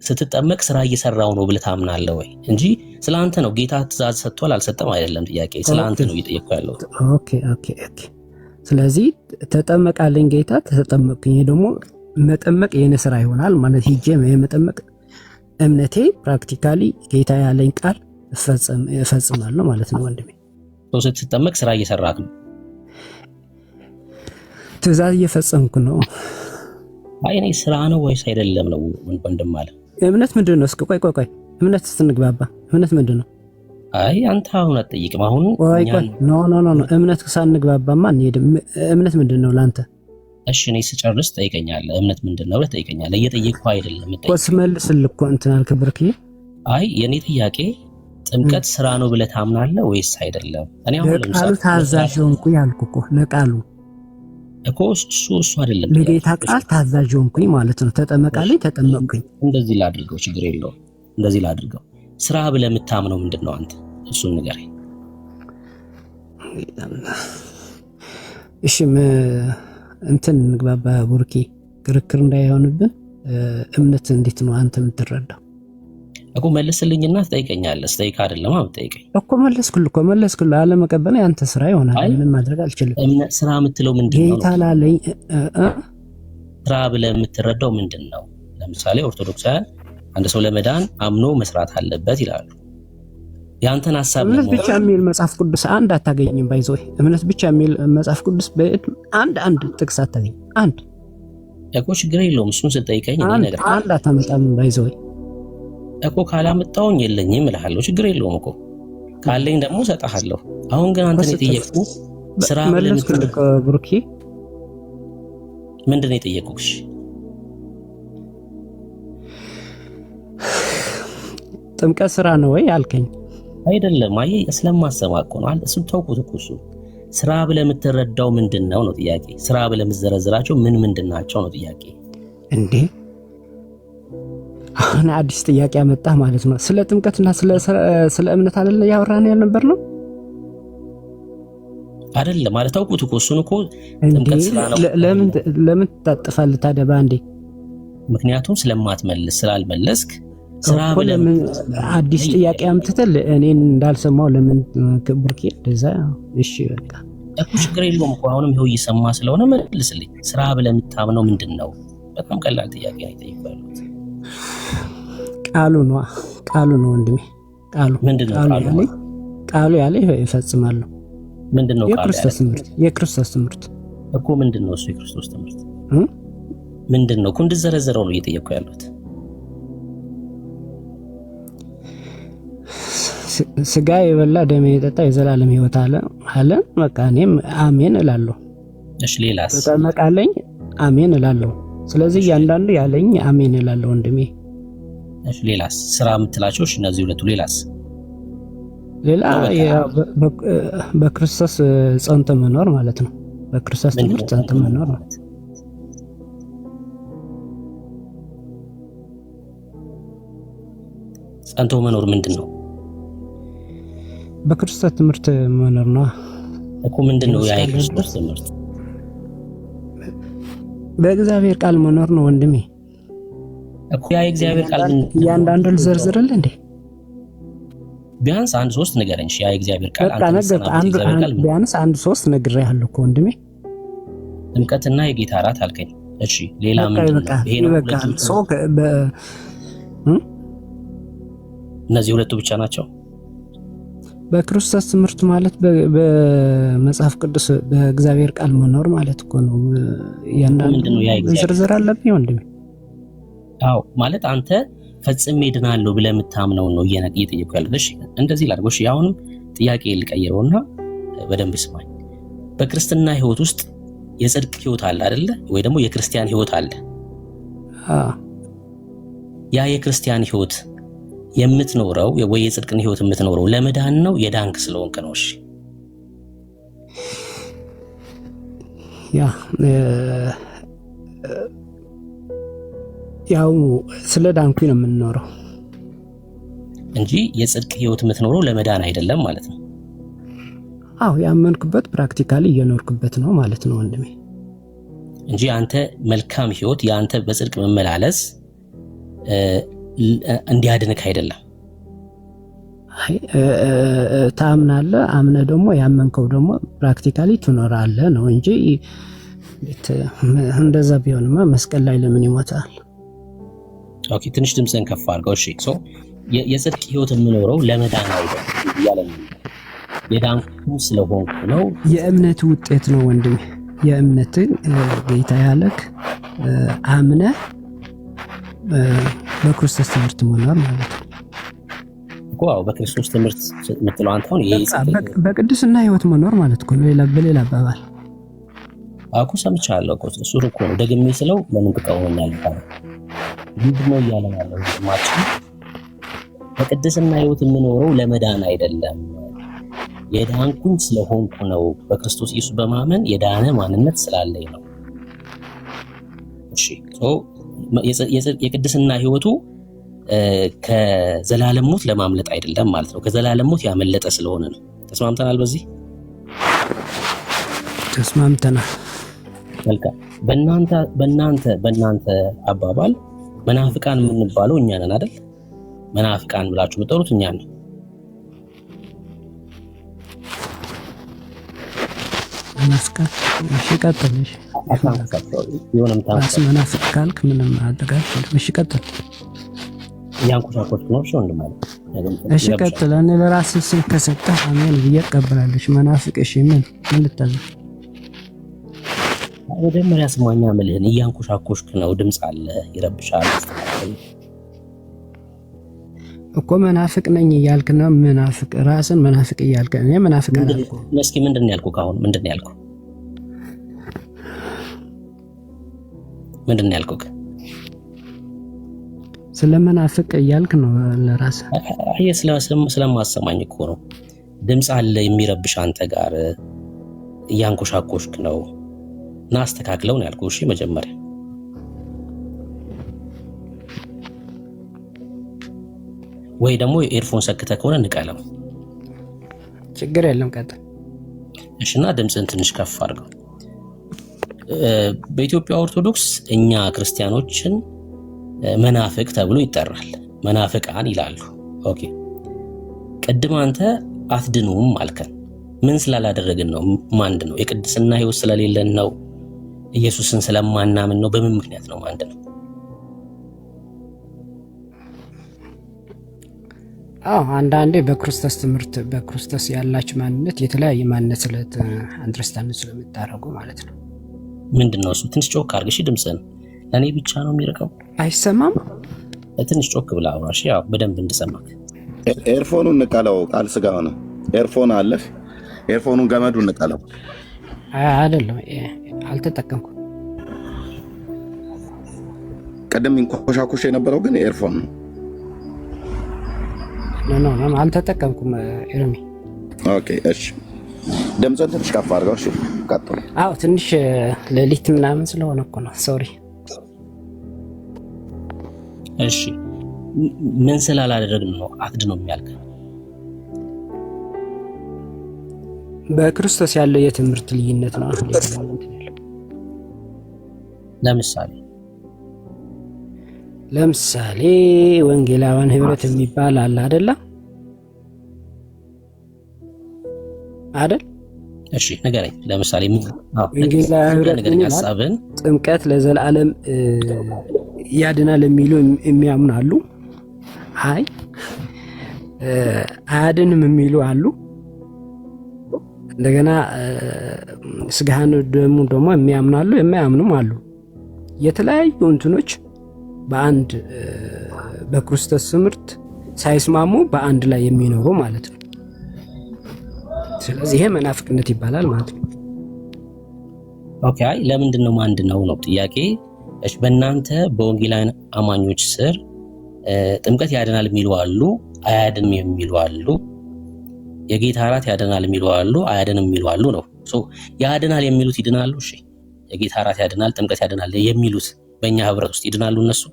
ስትጠመቅ ስራ እየሰራው ነው ብለህ ታምናለህ ወይ? እንጂ ስለአንተ ነው ጌታ ትእዛዝ ሰጥቷል አልሰጠም አይደለም ጥያቄ። ስለአንተ ነው እየጠየቅኩ ያለው። ኦኬ። ስለዚህ ተጠመቃለኝ ጌታ ተጠመቅኩኝ። ደግሞ መጠመቅ የኔ ስራ ይሆናል ማለት ሂጄ የመጠመቅ እምነቴ ፕራክቲካሊ ጌታ ያለኝ ቃል እፈጽማለሁ ማለት ነው ወንድሜ። ስትጠመቅ ስራ እየሰራክ ነው? ትእዛዝ እየፈጸምኩ ነው። አይ እኔ ስራ ነው ወይስ አይደለም ነው ወንድም አለ። እምነት ምንድን ነው? እስኪ ቆይ እምነት ስንግባባ እምነት ምንድን ነው? አይ አንተ አሁን አትጠይቅም። አሁን ቆይ ኖ እምነት ሳንግባባማ እንሄድም። እምነት ምንድን ነው ለአንተ? እሺ እኔ ስጨርስ ጠይቀኛለህ። እምነት ምንድን ነው ብለህ ጠይቀኛለህ። እየጠየቅኩህ አይደለም የምጠይቀው። ስመልስልህ እኮ እንትን አልክ ብርክዬ። አይ የኔ ጥያቄ ጥምቀት ስራ ነው ብለህ ታምናለህ ወይስ አይደለም? እኔ አሁን ለቃሉ ታዛዥ ሆንኩኝ አልኩህ እኮ ለቃሉ እኮ እሱ አይደለም ለጌታ ቃል ታዛዥ ሆንኩኝ ማለት ነው። ተጠመቃለኝ ተጠመቅኩኝ። እንደዚህ ላድርገው፣ ችግር የለውም። እንደዚህ ላድርገው። ስራ ብለህ የምታምነው ምንድን ነው አንተ? እሱን ንገረኝ። እሺ እንትን እንግባባ ቡርኪ፣ ክርክር እንዳይሆንብን። እምነት እንዴት ነው አንተ የምትረዳው እኮ? መልስልኝና ትጠይቀኛለህ። ስጠይቅ አይደለም አትጠይቀኝ እኮ። መለስኩልህ። አለመቀበል ያንተ ስራ ይሆናል። ምንም ማድረግ አልችልም። እምነት ስራ የምትለው ምንድን ነው? ጌታ ላለኝ ስራ ብለህ የምትረዳው ምንድን ነው? ለምሳሌ ኦርቶዶክሳውያን አንድ ሰው ለመዳን አምኖ መስራት አለበት ይላሉ። ያንተን ሐሳብ እምነት ብቻ የሚል መጽሐፍ ቅዱስ አንድ አታገኝም። ባይዘው እምነት ብቻ የሚል መጽሐፍ ቅዱስ አንድ ጥቅስ አታገኝም። አንድ እኮ ችግር የለውም። እሱን ስጠይቀኝ እኔ ነገር አንድ አታመጣም። ባይዘው እኮ ካላመጣውኝ የለኝም እልሃለሁ። ችግር የለውም እኮ ካለኝ ደግሞ እሰጥሃለሁ። አሁን ግን አንተን የጠየቅኩህ ስራ መለስኩልህ ብሩኬ። ምንድን ነው የጠየቅኩሽ? ጥምቀት ስራ ነው ወይ አልከኝ። አይደለም። አይ ስለማሰማ እኮ ነው። እሱን ተውኩት እኮ። እሱ ስራ ብለህ የምትረዳው ምንድን ነው ነው ጥያቄ። ስራ ብለህ የምትዘረዝራቸው ምንድን ናቸው ነው ጥያቄ። እንዴ አሁን አዲስ ጥያቄ አመጣህ ማለት ነው። ስለ ጥምቀትና ስለ እምነት አይደለ ያወራን ያልነበር ነው አይደለ? ማለት ተውኩት እኮ እሱን እኮ። ጥምቀት ስራ ነው ለምን ታጥፋለህ ታዲያ በአንዴ? ምክንያቱም ስለማትመልስ ስላልመለስክ ስራ ብለህ አዲስ ጥያቄ አምጥተህ እኔን እንዳልሰማው ለምን ክብርኬ እንደዛ? እሺ በቃ እኮ ችግር የለውም እኮ። አሁንም ይኸው እየሰማ ስለሆነ መልስልኝ። ስራ ብለህ የምታምነው ምንድን ነው? በጣም ቀላል ጥያቄ ነው የጠየኩት። ቃሉ ነው ወንድሜ። ቃሉ ያለ ይፈጽማለሁ። ምንድነው ቃሉ? የክርስቶስ ትምህርት እኮ ምንድነው እሱ? የክርስቶስ ትምህርት ምንድነው እኮ? እንድዘረዘረው ነው እየጠየኩ ያለሁት። ስጋ የበላ ደሜ የጠጣ የዘላለም ሕይወት አለ። በቃ እኔም አሜን እላለሁ። እሺ ሌላስ? ተጠመቃለኝ አሜን እላለሁ። ስለዚህ እያንዳንዱ ያለኝ አሜን እላለሁ ወንድሜ። እሺ ሌላስ? ስራ የምትላቸው እሺ እነዚህ ሁለቱ። ሌላስ? ሌላ በክርስቶስ ጸንቶ መኖር ማለት ነው። በክርስቶስ ትምህርት ጸንቶ መኖር ማለት ነው። ጸንቶ መኖር ምንድን ነው? በክርስቶስ ትምህርት መኖር ነው እኮ። ምንድን ነው ያ የክርስቶስ ትምህርት? በእግዚአብሔር ቃል መኖር ነው ወንድሜ እኮ። ያ የእግዚአብሔር ቃል እያንዳንዱ ልዘርዝርልህ እንዴ? ቢያንስ አንድ ሶስት ንገረኝ። ያ የእግዚአብሔር ቃል ቢያንስ አንድ ሶስት ነግሬሃለሁ እኮ ወንድሜ። ጥምቀትና የጌታ እራት አልከኝ። እሺ ሌላ ምንድን ነው? ይሄ ነው እነዚህ ሁለቱ ብቻ ናቸው። በክርስቶስ ትምህርት ማለት በመጽሐፍ ቅዱስ በእግዚአብሔር ቃል መኖር ማለት እኮ ነው። ያንዳንዱ ዝርዝር አለብኝ ወንድሜ። አዎ ማለት አንተ ፈጽሜ ድናለሁ ብለህ የምታምነው ነው እየጠየቁ ያለው። እሺ እንደዚህ ላድርገው። እሺ አሁንም ጥያቄ ልቀይረውና በደንብ ስማኝ። በክርስትና ህይወት ውስጥ የጽድቅ ህይወት አለ አይደለ? ወይ ደግሞ የክርስቲያን ህይወት አለ። ያ የክርስቲያን ህይወት የምትኖረው ወይ የጽድቅን ህይወት የምትኖረው ለመዳን ነው የዳንክ ስለሆንክ ነው? እሺ ያው ስለ ዳንኩኝ ነው የምንኖረው እንጂ የጽድቅ ህይወት የምትኖረው ለመዳን አይደለም ማለት ነው። አዎ ያመንኩበት ፕራክቲካሊ እየኖርኩበት ነው ማለት ነው ወንድሜ፣ እንጂ አንተ መልካም ህይወት ያንተ በጽድቅ መመላለስ እንዲያድንክ አይደለም። ታምናለህ፣ አምነ ደግሞ ያመንከው ደግሞ ፕራክቲካሊ ትኖራለህ ነው እንጂ እንደዛ ቢሆንማ መስቀል ላይ ለምን ይሞታል? ኦኬ ትንሽ ድምፅህን ከፍ አድርገው። እሺ የጽድቅ ህይወት የምኖረው ለመዳን አይደለም እያለ ነው። የዳንኩ ስለሆንኩ ነው። የእምነት ውጤት ነው ወንድሜ። የእምነትን ጌታ ያለክ አምነ በክርስቶስ ትምህርት መኖር ማለት ነው እኮ። አዎ በክርስቶስ ትምህርት የምትለው አንተ አሁን በቅድስና ህይወት መኖር ማለት እኮ ነው። በሌላ አባባል አኩ ሰምቻለሁ እኮ እሱ እኮ ነው ደግሜ ስለው ለምን ትቃወመኛለህ ታዲያ? ምንድነው እያለ ያለው? ማችን በቅድስና ህይወት የምኖረው ለመዳን አይደለም የዳንኩኝ ስለሆንኩ ነው። በክርስቶስ ኢየሱስ በማመን የዳነ ማንነት ስላለኝ ነው። እሺ የቅድስና ህይወቱ ከዘላለም ሞት ለማምለጥ አይደለም ማለት ነው። ከዘላለም ሞት ያመለጠ ስለሆነ ነው። ተስማምተናል? በዚህ ተስማምተናል። መልካም። በእናንተ አባባል መናፍቃን የምንባለው እኛ ነን አይደል? መናፍቃን ብላችሁ የምትጠሩት እኛ ነን። መናፍቃን እሺ፣ ቀጥል። እሺ የሆነም ታንስ መናፍቅ ካልክ ምንም አደጋች። እሺ ቀጥል። ያንኩሻኮች ነው እሺ ወንድም ማለት እሺ ቀጥል። እኔ ለራስህ ስልክ ከሰጠህ አሜን ብዬ እቀበላለሁ። መናፍቅ እሺ ምን ልታዘዝ? መጀመሪያ ስማኛ መልህን እያንኩሻኮሽክ ነው። ድምፅ አለ ይረብሻል እኮ መናፍቅ ነኝ እያልክ ነው። መናፍቅ ራስን መናፍቅ እያልክ እኔ መናፍቅ ነኝ። እስኪ ምንድን ነው ያልኩህ? አሁን ምንድን ነው ያልኩህ? ምንድን ነው ያልኩህ? ስለ መናፍቅ እያልክ ነው ለራስህ። አይ ስለማሰማኝ እኮ ነው። ድምፅ አለ የሚረብሽ አንተ ጋር እያንኩሻኮሽክ ነው እና አስተካክለው ነው ያልኩህ። እሺ መጀመሪያ ወይ ደግሞ ኤርፎን ሰክተህ ከሆነ ንቀለው። ችግር የለም ቀጥል። እሺና ድምፅን ትንሽ ከፍ አድርገው። በኢትዮጵያ ኦርቶዶክስ እኛ ክርስቲያኖችን መናፍቅ ተብሎ ይጠራል። መናፍቃን ይላሉ። ኦኬ ቅድም አንተ አትድኑም አልከን። ምን ስላላደረግን ነው? ማንድ ነው? የቅድስና ህይወት ስለሌለን ነው? ኢየሱስን ስለማናምን ነው? በምን ምክንያት ነው ማንድ ነው? አንዳንዴ በክርስቶስ ትምህርት በክርስቶስ ያላችሁ ማንነት የተለያየ ማንነት ስለት አንደርስታንድ ስለምታረጉ ማለት ነው። ምንድነው እሱ? ትንሽ ጮክ አድርገሽ ድምፅህን። ለኔ ብቻ ነው የሚርቀው? አይሰማም? ትንሽ ጮክ ብላ አውራሽ፣ ያው በደንብ እንድሰማክ። ኤርፎኑን ንቀለው። ቃል ስጋ ሆነ። ኤርፎን አለህ? ኤርፎኑን ገመዱን ንቀለው። አይደለም አልተጠቀምኩም። ቀደም እንኮሻኮሽ የነበረው ግን ኤርፎን ነው። ኖ አልተጠቀምኩም ኤርሚ። ኦኬ እሺ፣ ድምፅህን ትንሽ ከፍ አድርገው። እሺ ቀጥል። አዎ ትንሽ ሌሊት ምናምን ስለሆነ እኮ ነው። ሶሪ። እሺ ምን ስላላደረግን ነው አትድነው የሚያልከው? በክርስቶስ ያለው የትምህርት ልዩነት ነው። ለምሳሌ ወንጌላውያን ህብረት የሚባል አለ አይደል? እሺ ንገረኝ። ለምሳሌ ምን? ወንጌላውያን ህብረት ጥምቀት ለዘላለም ያድናል የሚሉ የሚያምኑ አሉ። አይ አያድንም የሚሉ አሉ። እንደገና ስጋህን ደግሞ የሚያምኑ አሉ፣ የማያምኑም አሉ። የተለያዩ እንትኖች በአንድ በክርስቶስ ትምህርት ሳይስማሙ በአንድ ላይ የሚኖሩ ማለት ነው። ስለዚህ ይሄ መናፍቅነት ይባላል ማለት ነው። ኦኬ፣ ለምንድን ነው አንድ ነው ጥያቄ። እሺ፣ በእናንተ በወንጌላውያን አማኞች ስር ጥምቀት ያድናል የሚሉ አሉ፣ አያድንም የሚሉ አሉ። የጌታ እራት ያድናል የሚሉ አሉ፣ አያድንም የሚሉ አሉ ነው። ያድናል የሚሉት ይድናሉ። እሺ፣ የጌታ እራት ያድናል፣ ጥምቀት ያድናል የሚሉት በእኛ ህብረት ውስጥ ይድናሉ እነሱ?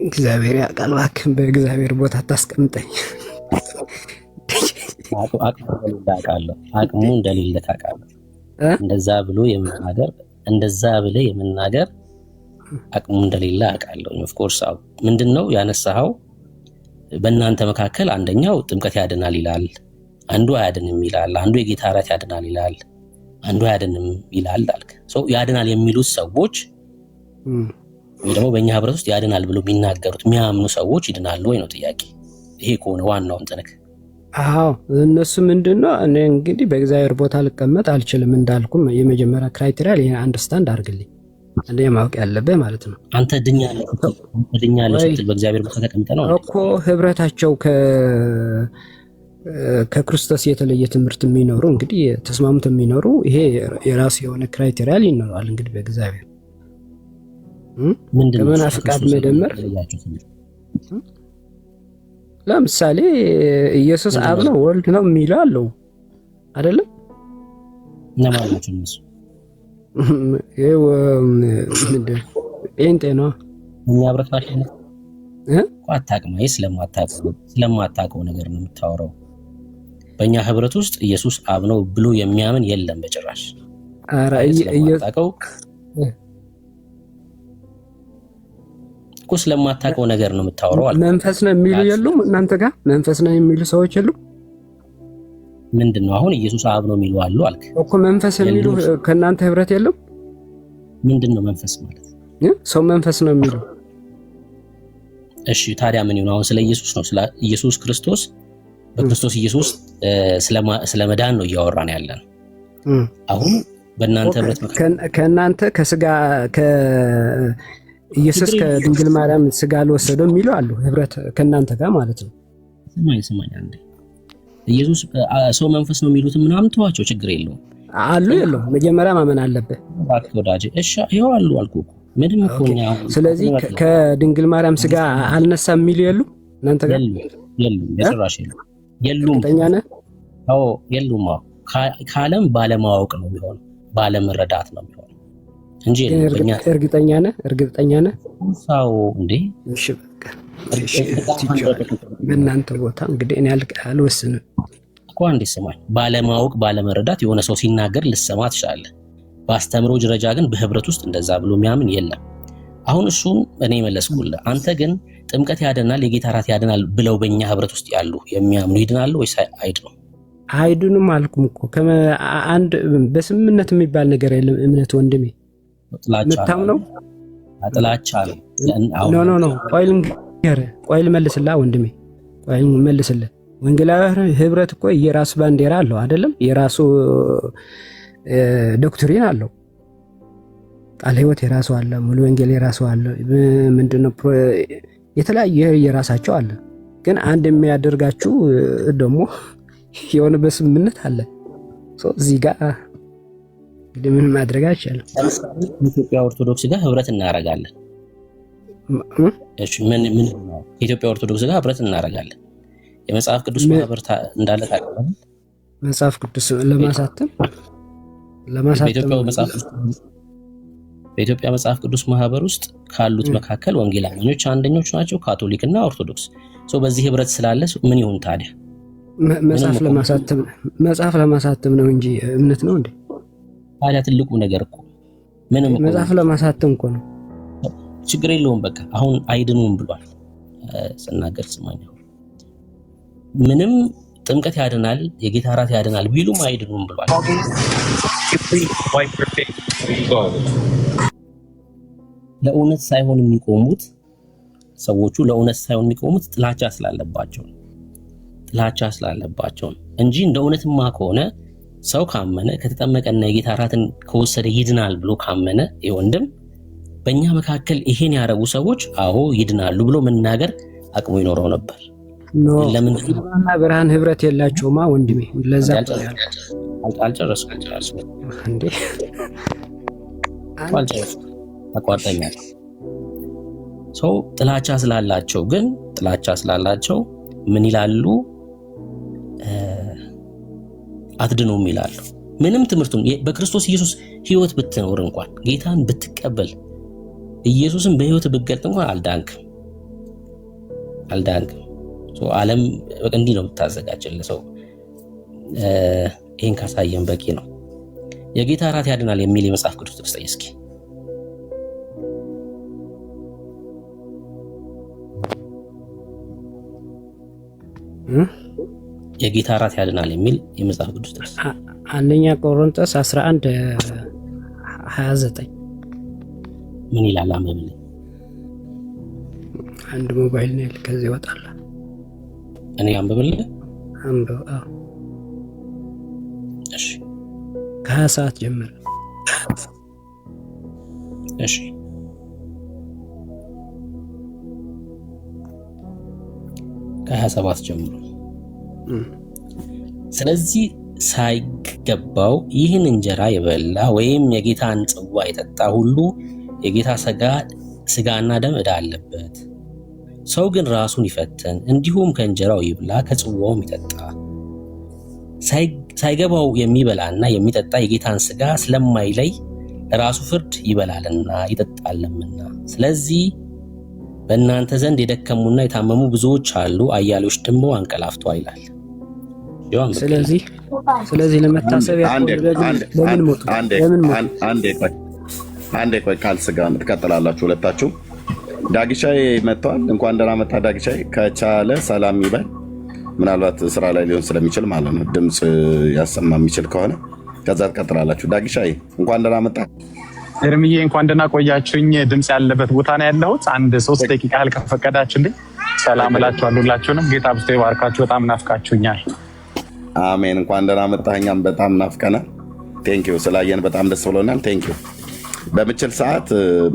እግዚአብሔር ያውቃል። እባክህን በእግዚአብሔር ቦታ አታስቀምጠኝ። አቅሙ እንደሌለ ታውቃለህ። እንደዛ ብለህ የመናገር አቅሙ እንደሌለ አውቃለሁ። ኦፍኮርስ ምንድነው ያነሳኸው? በእናንተ መካከል አንደኛው ጥምቀት ያድናል ይላል፣ አንዱ አያድንም ይላል፣ አንዱ የጌታ እራት ያድናል ይላል፣ አንዱ አያድንም ይላል አልክ። ያድናል የሚሉት ሰዎች ወይ ደግሞ በእኛ ህብረት ውስጥ ያድናል ብሎ የሚናገሩት የሚያምኑ ሰዎች ይድናሉ ወይ ነው ጥያቄ። ይሄ ከሆነ ዋናው እንትንክ አዎ እነሱ ምንድነው? እኔ እንግዲህ በእግዚአብሔር ቦታ ልቀመጥ አልችልም እንዳልኩም የመጀመሪያ ክራይቴሪያ ይሄን አንደርስታንድ አድርግልኝ። አንዴ ማወቅ ያለብህ ማለት ነው። አንተ ድኛለህ ስትል በእግዚአብሔር ቦታ ተቀምጠ ነው እኮ ህብረታቸው ከክርስቶስ የተለየ ትምህርት የሚኖሩ እንግዲህ ተስማምተው የሚኖሩ ይሄ የራሱ የሆነ ክራይቴሪያ ይኖራል። እንግዲህ በእግዚአብሔር ከመናፍቃት መደመር ለምሳሌ ኢየሱስ አብ ነው ወልድ ነው የሚለው አለው አይደለም? ለማለት ነው ጴንጤ ነው እኛ ህብረታችን አታውቅም። ስለማታውቀው ነገር ነው የምታወራው። በእኛ ህብረት ውስጥ ኢየሱስ አብ ነው ብሎ የሚያምን የለም በጭራሽ። ስለማታውቀው ነገር ነው የምታወራው። መንፈስ ነው የሚሉ የሉም እናንተ ጋር? መንፈስ ነው የሚሉ ሰዎች የሉም? ምንድነው አሁን ኢየሱስ አብ ነው የሚሉ አሉ አልክ እኮ። መንፈስ የሚሉ ከእናንተ ህብረት የለም? ምንድነው መንፈስ ማለት? ሰው መንፈስ ነው የሚሉ። እሺ ታዲያ ምን ይሆን? አሁን ስለ ኢየሱስ ነው፣ ስለ ኢየሱስ ክርስቶስ በክርስቶስ ኢየሱስ ስለመዳን ነው እያወራን ያለን። አሁን በእናንተ ህብረት ከእናንተ ከስጋ ኢየሱስ ከድንግል ማርያም ስጋ አልወሰደም የሚሉ አሉ ህብረት ከእናንተ ጋር ማለት ነው። ስማኝ አንዴ ኢየሱስ ሰው መንፈስ ነው የሚሉት ምናምን ተዋቸው፣ ችግር የለውም አሉ። የለውም መጀመሪያ ማመን አለበት ወዳጄ። እሺ ይሄው አሉ አልኩህ እኮ ምንም እኮ ነው። ስለዚህ ከድንግል ማርያም ስጋ አልነሳም የሚሉ የሉ እናንተ ጋር? የሉም በጭራሽ የሉም። እርግጠኛ ነህ? አዎ የሉም። ከዓለም ባለማወቅ ነው የሚሆነው፣ ባለመረዳት ነው የሚሆነው እንጂ እርግጠኛ ነህ? ሳው እንዴ? እሺ በቃ በእናንተ ቦታ እንግዲህ እኔ አልወስንም እኮ። አንዴ ስማኝ፣ ባለማወቅ ባለመረዳት የሆነ ሰው ሲናገር ልሰማ ትችላለህ። በአስተምሮ ደረጃ ግን በህብረት ውስጥ እንደዛ ብሎ የሚያምን የለም። አሁን እሱን እኔ መለስኩልህ። አንተ ግን ጥምቀት ያድናል፣ የጌታ እራት ያድናል ብለው በእኛ ህብረት ውስጥ ያሉ የሚያምኑ ይድናሉ ወይስ አይድኑም? አይድኑም አልኩም እኮ። አንድ በስምምነት የሚባል ነገር የለም። እምነት ወንድሜ ምታምነው ጥላቻ ነው። ኖ ቆይ ልመልስልህ ወንድሜ፣ ቆይ ልመልስልህ። ወንጌላዊ ህብረት እኮ የራሱ ባንዲራ አለው አይደለም? የራሱ ዶክትሪን አለው። ቃለ ህይወት የራሱ አለ፣ ሙሉ ወንጌል የራሱ አለ። ምንድነው የተለያየ የራሳቸው አለ። ግን አንድ የሚያደርጋችሁ ደግሞ የሆነ በስምምነት አለ። እዚህ ጋር እንግዲህ ምን ማድረግ አይቻልም። ኢትዮጵያ ኦርቶዶክስ ጋር ህብረት እናደርጋለን። እሺ ምን ነው ኢትዮጵያ ኦርቶዶክስ ጋር ህብረት እናደርጋለን። የመጽሐፍ ቅዱስ ማህበር እንዳለ ታውቃለህ? መጽሐፍ ቅዱስ ለማሳተም በኢትዮጵያ መጽሐፍ ቅዱስ ማህበር ውስጥ ካሉት መካከል ወንጌላውያኖች አንደኞች ናቸው፣ ካቶሊክና ኦርቶዶክስ። በዚህ ህብረት ስላለ ምን ይሁን ታዲያ? መጽሐፍ ለማሳተም ነው እንጂ እምነት ነው እንዴ? ታዲያ ትልቁ ነገር እኮ ምንም መጽሐፍ ለማሳተም እኮ ነው። ችግር የለውም። በቃ አሁን አይድኑም ብሏል ስናገር ስማኝ። ምንም ጥምቀት ያድናል፣ የጌታ እራት ያድናል ቢሉም አይድኑም ብሏል። ለእውነት ሳይሆን የሚቆሙት ሰዎቹ ለእውነት ሳይሆን የሚቆሙት ጥላቻ ስላለባቸው እንጂ እንደ እውነትማ ከሆነ ሰው ካመነ ከተጠመቀና የጌታ እራትን ከወሰደ ይድናል ብሎ ካመነ ወንድም በእኛ መካከል ይሄን ያደረጉ ሰዎች አዎ ይድናሉ ብሎ መናገር አቅሙ ይኖረው ነበር። ለምን ብርሃን ህብረት የላቸውማ ወንድሜ። ለዛ አልጨረስኩም እንዴ አቋርጠኛል። ሰው ጥላቻ ስላላቸው ምን ይላሉ? አትድኑም ይላሉ። ምንም ትምህርቱን በክርስቶስ ኢየሱስ ህይወት ብትኖር እንኳን ጌታን ብትቀበል ኢየሱስን በህይወት ብትገልጥ እንኳን አልዳንክም። ዓለም እንዲህ ነው የምታዘጋጅልህ ሰው። ይህን ካሳየን በቂ ነው። የጌታ እራት ያድናል የሚል የመጽሐፍ ቅዱስ ጥቅስ እስኪ የጌታ እራት ያድናል የሚል የመጽሐፍ ቅዱስ ጥቅስ አንደኛ ቆሮንቶስ 11:29 ምን ይላል? አንብብልኝ። አንድ ሞባይል ነው ከዚህ ይወጣል። እኔ አንብብልህ። እሺ ከ20 ሰዓት ጀምሮ እሺ ከ27 ጀምሮ ስለዚህ ሳይገባው ይህን እንጀራ የበላ ወይም የጌታን ጽዋ የጠጣ ሁሉ የጌታ ስጋና ደም ዕዳ አለበት። ሰው ግን ራሱን ይፈትን፣ እንዲሁም ከእንጀራው ይብላ ከጽዋውም ይጠጣ። ሳይገባው የሚበላና የሚጠጣ የጌታን ስጋ ስለማይለይ ራሱ ፍርድ ይበላልና ይጠጣልምና። ስለዚህ በእናንተ ዘንድ የደከሙና የታመሙ ብዙዎች አሉ፣ አያሌዎች ደግሞ አንቀላፍተዋል ይላል። ስለዚህ ለመታሰቢያ ለምን ሞቱ? አንዴ ቆይ፣ ካልስጋ ትቀጥላላችሁ ሁለታችሁ። ዳግሻይ መጥተዋል። እንኳን ደህና መጣ ዳግሻይ። ከቻለ ሰላም ይበል። ምናልባት ስራ ላይ ሊሆን ስለሚችል ማለት ነው፣ ድምፅ ያሰማ የሚችል ከሆነ ከዛ ትቀጥላላችሁ። ዳግሻይ እንኳን ደህና መጣ። ኤርምዬ እንኳን ደህና ቆያችሁኝ። ድምፅ ያለበት ቦታ ነው ያለሁት። አንድ 3 ደቂቃ ያህል ከፈቀዳችሁልኝ ሰላም እላችኋለሁ ሁላችሁንም። ጌታ ብስቶ ይባርካችሁ። በጣም ናፍቃችሁኛል። አሜን። እንኳን ደህና መጣህ። እኛም በጣም ናፍቀናል። ቴንኪው ስላየን በጣም ደስ ብሎናል። ቴንኪው። በምችል ሰዓት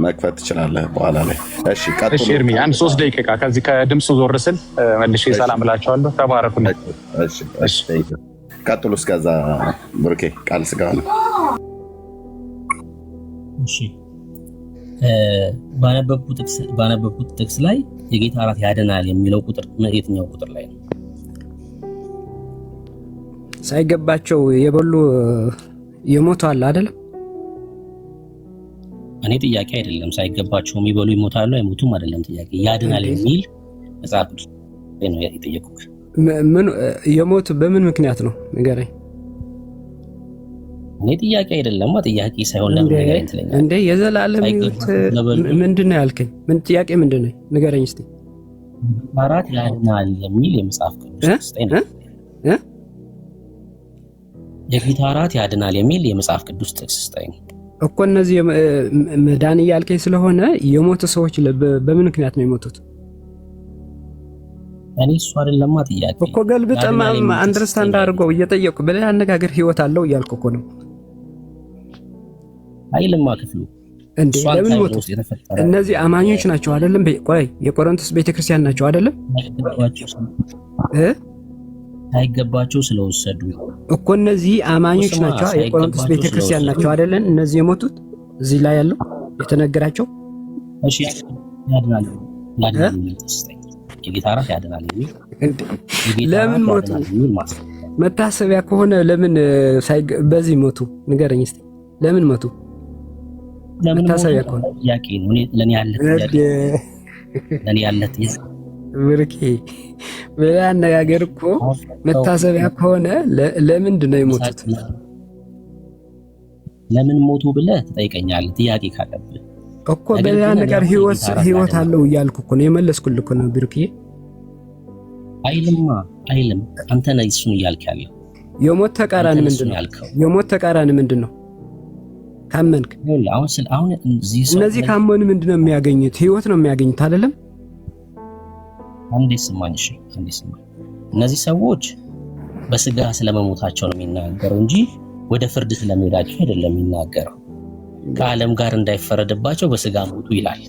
መክፈት ትችላለህ በኋላ ላይ። እሺ ቀጥሉ። እሺ ኤርምዬ አንድ 3 ደቂቃ ከዚህ ከድምፁ ዞር ስል መልሼ ሰላም እላችኋለሁ። ተባረኩ። እሺ ቀጥሉ። እስከዛ ብሩኬ ቃል ስጋ ነው። እሺ ባነበብኩት ጥቅስ ላይ የጌታ እራት ያድናል የሚለው ቁጥር የትኛው ቁጥር ላይ ነው? ሳይገባቸው የበሉ የሞቱ አለ አይደለም? እኔ ጥያቄ አይደለም ሳይገባቸው የሚበሉ ይሞታሉ አይሞቱም አይደለም ጥያቄ። ያድናል የሚል መጽሐፍ ቅዱስ ነው የጠየቁት። ምን የሞቱ በምን ምክንያት ነው ንገረኝ። እኔ ጥያቄ አይደለም ጥያቄ ሳይሆን ለምን ንገረኝ ትለኛለህ እንዴ? የዘላለም ሕይወት ምንድነው ያልከኝ? ምን ጥያቄ ምንድነው ንገረኝ እስቲ። እራት ያድናል የሚል የመጽሐፍ ቅዱስ ነው። የጌታ እራት ያድናል የሚል የመጽሐፍ ቅዱስ ጥቅስ ስጠኝ እኮ። እነዚህ መዳን እያልከኝ ስለሆነ የሞቱ ሰዎች በምን ምክንያት ነው የሞቱት? እኔ እሱ አይደለም ጥያቄ እኮ። ገልብጠማ አንደርስታንድ አድርገው እየጠየቁ በሌላ አነጋገር ህይወት አለው እያልኩ እኮ ነው። አይልማ ክፍሉ እንዴ ለምን ሞቱ? እነዚህ አማኞች ናቸው አይደለም? ቆይ የቆሮንቶስ ቤተክርስቲያን ናቸው አይደለም? ሳይገባቸው ስለወሰዱ እኮ እነዚህ አማኞች ናቸው። የቆሮንቶስ ቤተክርስቲያን ናቸው አይደለም? እነዚህ የሞቱት እዚህ ላይ ያለው የተነገራቸው። እሺ ያድናል የጌታ እራት ያድናል የሚል ለምን ሞቱ? መታሰቢያ ከሆነ ለምን በዚህ ሞቱ? ንገረኝ እስቲ ለምን ሞቱ? መታሰቢያ ከሆነ ጥያቄ ነው። ለኔ ያለ ብርኬ በሌላ አነጋገር እኮ መታሰቢያ ከሆነ ለምንድን ነው የሞቱት? ለምን ሞቱ ብለህ ትጠይቀኛለህ ጥያቄ ካለብህ እኮ። በሌላ ነገር ህይወት አለው እያልኩ እኮ ነው የመለስኩልህ እኮ ነው ብርኬ። አይልም አንተ ነህ እሱን እያልክ ያለው። የሞት ተቃራኒ ምንድነው? የሞት ተቃራኒ ምንድነው? ካመንክ አሁን እነዚህ ካመኑ ምንድነው የሚያገኙት? ህይወት ነው የሚያገኙት አይደለም? አንዴ ስማኝ። እሺ አንዴ ስማኝ። እነዚህ ሰዎች በስጋ ስለመሞታቸው ነው የሚናገረው እንጂ ወደ ፍርድ ስለመሄዳቸው አይደለም የሚናገረው። ከዓለም ጋር እንዳይፈረድባቸው በስጋ ሞቱ ይላል።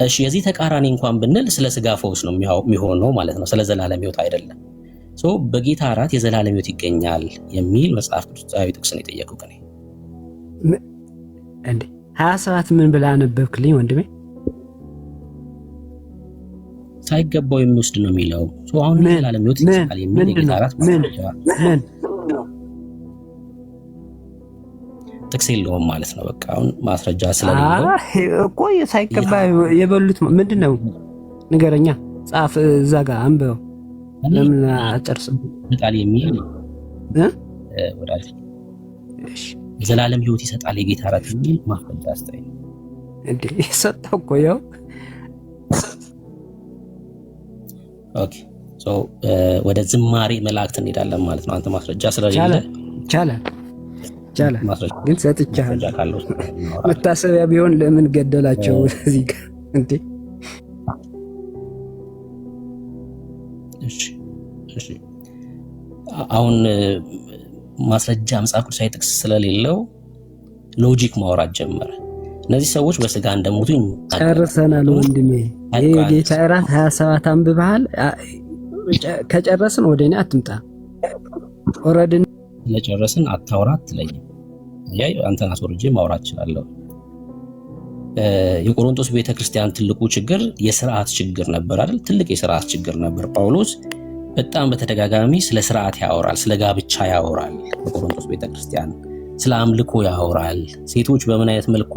እሺ የዚህ ተቃራኒ እንኳን ብንል ስለ ስጋ ፈውስ ነው የሚሆነው ማለት ነው፣ ስለ ዘላለም ሕይወት አይደለም። በጌታ እራት የዘላለም ሕይወት ይገኛል የሚል መጽሐፍ ቅዱሳዊ ጥቅስ ነው የጠየቁት። እኔ እንዴ 27 ምን ብላ አነበብክልኝ ወንድሜ? ሳይገባው የሚወስድ ነው የሚለው። አሁን የዘላለም ሕይወት ይገኛል የሚል የጌታ እራት ምን ጥቅስ የለውም ማለት ነው። በቃ አሁን ማስረጃ ስለሌለው እኮ ሳይገባ የበሉት ምንድነው? ንገረኛ፣ ጻፍ እዛ ጋር አንበው። ለምን አጨርስም ይጣል የሚል ወዳጅ ዘላለም ሕይወት ይሰጣል የጌታ እራት የሚል ማስረጃ አስተይ እንዴ ሰጣው እኮ ያው። ኦኬ ወደ ዝማሬ መላእክት እንሄዳለን ማለት ነው። አንተ ማስረጃ ስለሌለ ይቻላል ግን ሰጥቻለሁ። መታሰቢያ ቢሆን ለምን ገደላቸው እዚህ ጋር እንዴ? እሺ አሁን ማስረጃ መጽሐፍ ቅዱሳዊ ጥቅስ ስለሌለው ሎጂክ ማውራት ጀመረ። እነዚህ ሰዎች በስጋ እንደሞቱ ጨርሰናል ወንድሜ። የጌታ እራት 27 አንብበሃል። ከጨረስን ወደ እኔ አትምጣ። ኦሬዲ ለጨረስን አታውራት ትለኝ። ያይ አንተን አስወርጄ ማውራት እችላለሁ። የቆሮንቶስ ቤተክርስቲያን ትልቁ ችግር የሥርዓት ችግር ነበር አይደል? ትልቅ የሥርዓት ችግር ነበር። ጳውሎስ በጣም በተደጋጋሚ ስለ ሥርዓት ያወራል፣ ስለ ጋብቻ ያወራል። በቆሮንቶስ ቤተክርስቲያን ስለ አምልኮ ያወራል። ሴቶች በምን አይነት መልኩ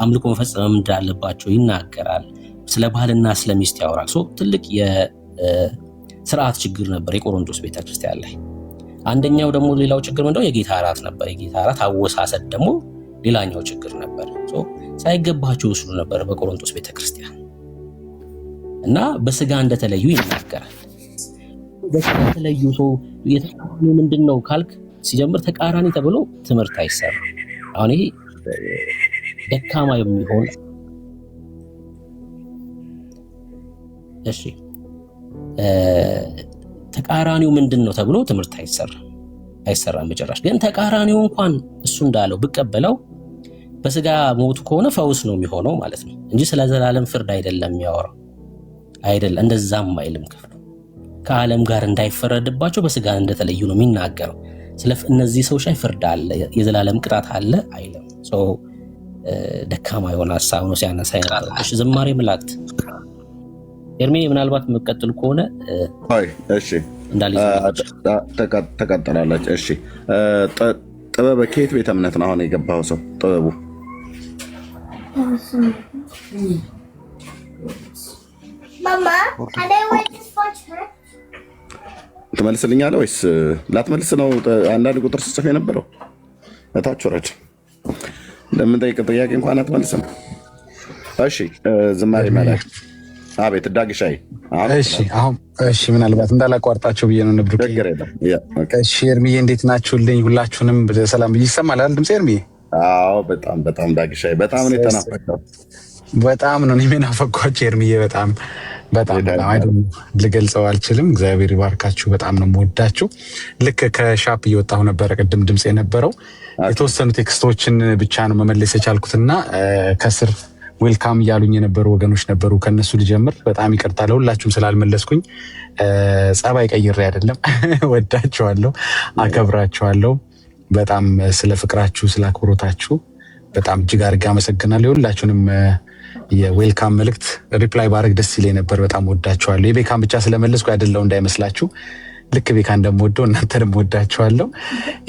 አምልኮ መፈጸም እንዳለባቸው ይናገራል። ስለ ባህልና ስለ ሚስት ያወራል። ትልቅ የሥርዓት ችግር ነበር የቆሮንቶስ ቤተክርስቲያን ላይ። አንደኛው ደግሞ ሌላው ችግር ምንድነው? የጌታ እራት ነበር። የጌታ እራት አወሳሰድ ደግሞ ሌላኛው ችግር ነበር። ሳይገባቸው ወስዱ ነበር በቆሮንቶስ ቤተክርስቲያን እና በስጋ እንደተለዩ ይናገራል። በስጋ ተለዩ የተቃራኒ ምንድነው ካልክ ሲጀምር ተቃራኒ ተብሎ ትምህርት አይሰራም። አሁን ይሄ ደካማ የሚሆን እሺ ተቃራኒው ምንድነው ተብሎ ትምህርት አይሰራም በጭራሽ። ግን ተቃራኒው እንኳን እሱ እንዳለው ብቀበለው በስጋ ሞቱ ከሆነ ፈውስ ነው የሚሆነው ማለት ነው እንጂ ስለ ዘላለም ፍርድ አይደለም የሚያወራው። አይደለም እንደዛም አይልም ክፍሉ። ከዓለም ጋር እንዳይፈረድባቸው በስጋ እንደተለዩ ነው የሚናገረው። ስለ እነዚህ ሰዎች ላይ ፍርድ አለ፣ የዘላለም ቅጣት አለ አይልም። ደካማ የሆነ ሀሳብ ነው ሲያነሳ የነበረው። እሺ ዝማሬ መላእክት ኤርሜ ምናልባት የምትቀጥሉ ከሆነ እሺ ተቀጥላለች። እሺ ጥበብ ከየት ቤተ እምነት ነው አሁን የገባው ሰው? ጥበቡ ትመልስልኛለህ ወይስ ላትመልስ ነው? አንዳንድ ቁጥር ስጽፍ የነበረው እታች ወረድ ለምንጠይቅ ጥያቄ እንኳን አትመልስም። እሺ ዝማሬ መላእክት አቤት ዳግሻይ። እሺ ምናልባት እንዳላቋርጣቸው ብዬ ነው ነብሩ። እሺ ኤርሚዬ እንዴት ናችሁልኝ? ሁላችሁንም ሰላም ይሰማል አይደል ድምጼ ኤርሚዬ? አዎ በጣም ዳግሻይ በጣም ነው የተናፈቀው። በጣም ነው የምናፈቋቸው ኤርሚዬ። በጣም ልገልጸው አልችልም። እግዚአብሔር ይባርካችሁ። በጣም ነው የምወዳችሁ። ልክ ከሻፕ እየወጣሁ ነበረ ቅድም ድምጽ የነበረው የተወሰኑ ቴክስቶችን ብቻ ነው መመለስ የቻልኩትና ከስር ዌልካም እያሉኝ የነበሩ ወገኖች ነበሩ። ከነሱ ልጀምር። በጣም ይቅርታ ለሁላችሁም ስላልመለስኩኝ። ጸባይ ቀይሬ አይደለም። ወዳችኋለሁ፣ አከብራችኋለሁ። በጣም ስለ ፍቅራችሁ ስለ አክብሮታችሁ በጣም እጅግ አድርጌ አመሰግናለሁ። ሁላችሁንም የዌልካም መልእክት ሪፕላይ ባረግ ደስ ይለኝ ነበር። በጣም ወዳችኋለሁ። የቤካን ብቻ ስለመለስኩ አይደለም እንዳይመስላችሁ። ልክ ቤካ እንደምወደው እናንተንም ወዳችኋለሁ።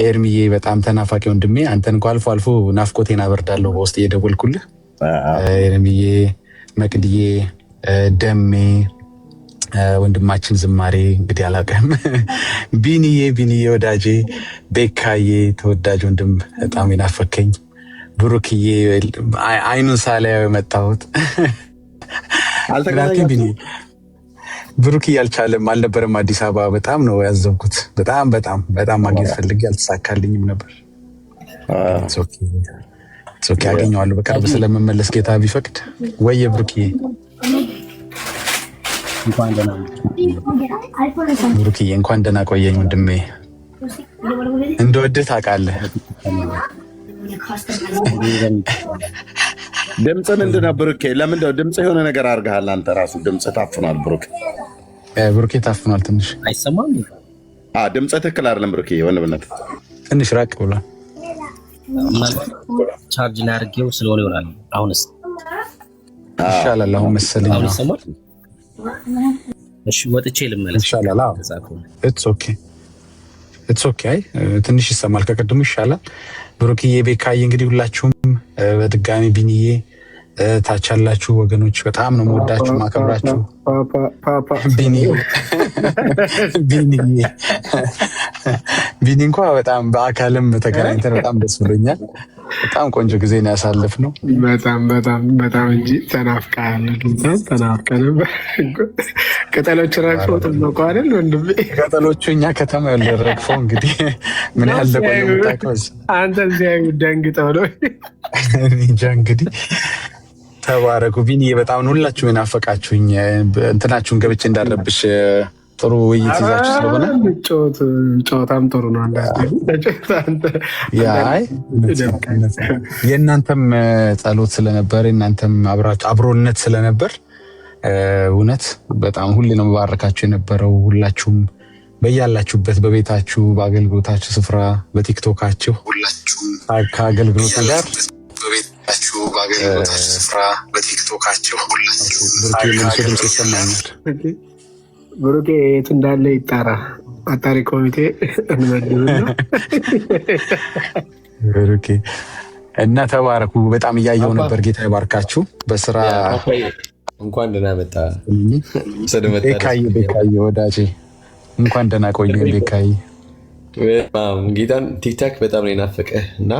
ኤርሚዬ በጣም ተናፋቂ ወንድሜ፣ አንተን እንኳ አልፎ አልፎ ናፍቆቴን አበርዳለሁ በውስጥ እየደወልኩልህ። ኤርሚዬ፣ መቅድዬ፣ ደሜ ወንድማችን ዝማሬ እንግዲህ አላውቅም። ቢኒዬ ወዳጄ፣ ቤካዬ ተወዳጅ ወንድም በጣም የናፈከኝ፣ ብሩክዬ አይኑን ሳላየው የመጣሁት ቢኒ ብሩክዬ አልቻለም አልነበረም አዲስ አበባ። በጣም ነው ያዘንኩት። በጣም ማግኘት ፈልጌ አልተሳካልኝም ነበር። ኦኬ አገኘዋለሁ በቅርብ ስለመመለስ ጌታ ቢፈቅድ። ወየ ብሩክዬ እንኳን ደህና ብሩክዬ እንኳን ደህና ቆየኝ ወንድሜ። እንደወድህ ታውቃለህ። ድምፅን እንድነው ብሩኬ። ለምንድነው ድምፅ የሆነ ነገር አድርገሃል አንተ ራሱ ድምፅ ታፍኗል። ብሩኬ ታፍኗል ትንሽ አይሰማም። ድምፅ ትክክል አይደለም ብሩኬ። ወንድምነት ትንሽ ራቅ ብሏል። ቻርጅ ላይ አድርጌው ስለሆነ ይሆናል። አሁንስ ይሻላል አሁን መሰለኝ። አሁን ይሰማል። እሺ ወጥቼ ልመለስ ይሻላል። ኢትስ ኦኬ። አይ ትንሽ ይሰማል፣ ከቅድሙ ይሻላል። ብሩክዬ፣ ቤካዬ እንግዲህ ሁላችሁም በድጋሚ ቢኒዬ ታች ያላችሁ ወገኖች በጣም ነው የምወዳችሁ ማከብራችሁ። ቢኒ እንኳ በጣም በአካልም ተገናኝተን በጣም ደስ ብሎኛል። በጣም ቆንጆ ጊዜ ነው ያሳለፍነው። በጣም እንጂ ተናፍቀሃል። ተናፍቀን ቅጠሎች ረግፈው ጥበቁ አይደል ወንድሜ? ቅጠሎቹ እኛ ከተማ ያለ ረግፈው እንግዲህ ምን ያህል ደቆየ ምታቀስ አንተ እዚያ ደንግጠው ነው እንጃ። እንግዲህ ተባረኩ። ቢኒ በጣም ነው ሁላችሁም የናፈቃችሁኝ። እንትናችሁን ገብቼ እንዳረብሽ ጥሩ ውይይት ይዛችሁ ስለሆነ ጨዋታም ጥሩ ነው። የእናንተም ጸሎት ስለነበር የእናንተም አብሮነት ስለነበር እውነት በጣም ሁሌ ነው መባረካችሁ የነበረው። ሁላችሁም በያላችሁበት በቤታችሁ በአገልግሎታችሁ ስፍራ በቲክቶካችሁ ከአገልግሎት ጋር ድምፅ ይሰማኛል። ብሩኬ የት እንዳለ ይጣራ። አጣሪ ኮሚቴ እንመድብና ብሩኬ እና ተባረኩ። በጣም እያየው ነበር። ጌታ ይባርካችሁ። በስራ እንኳን ደህና መጣ ቤካዬ ወዳጄ፣ እንኳን ደህና ቆየ ቤካዬ። ጌታን ቲክታክ በጣም ነው የናፈቀህ እና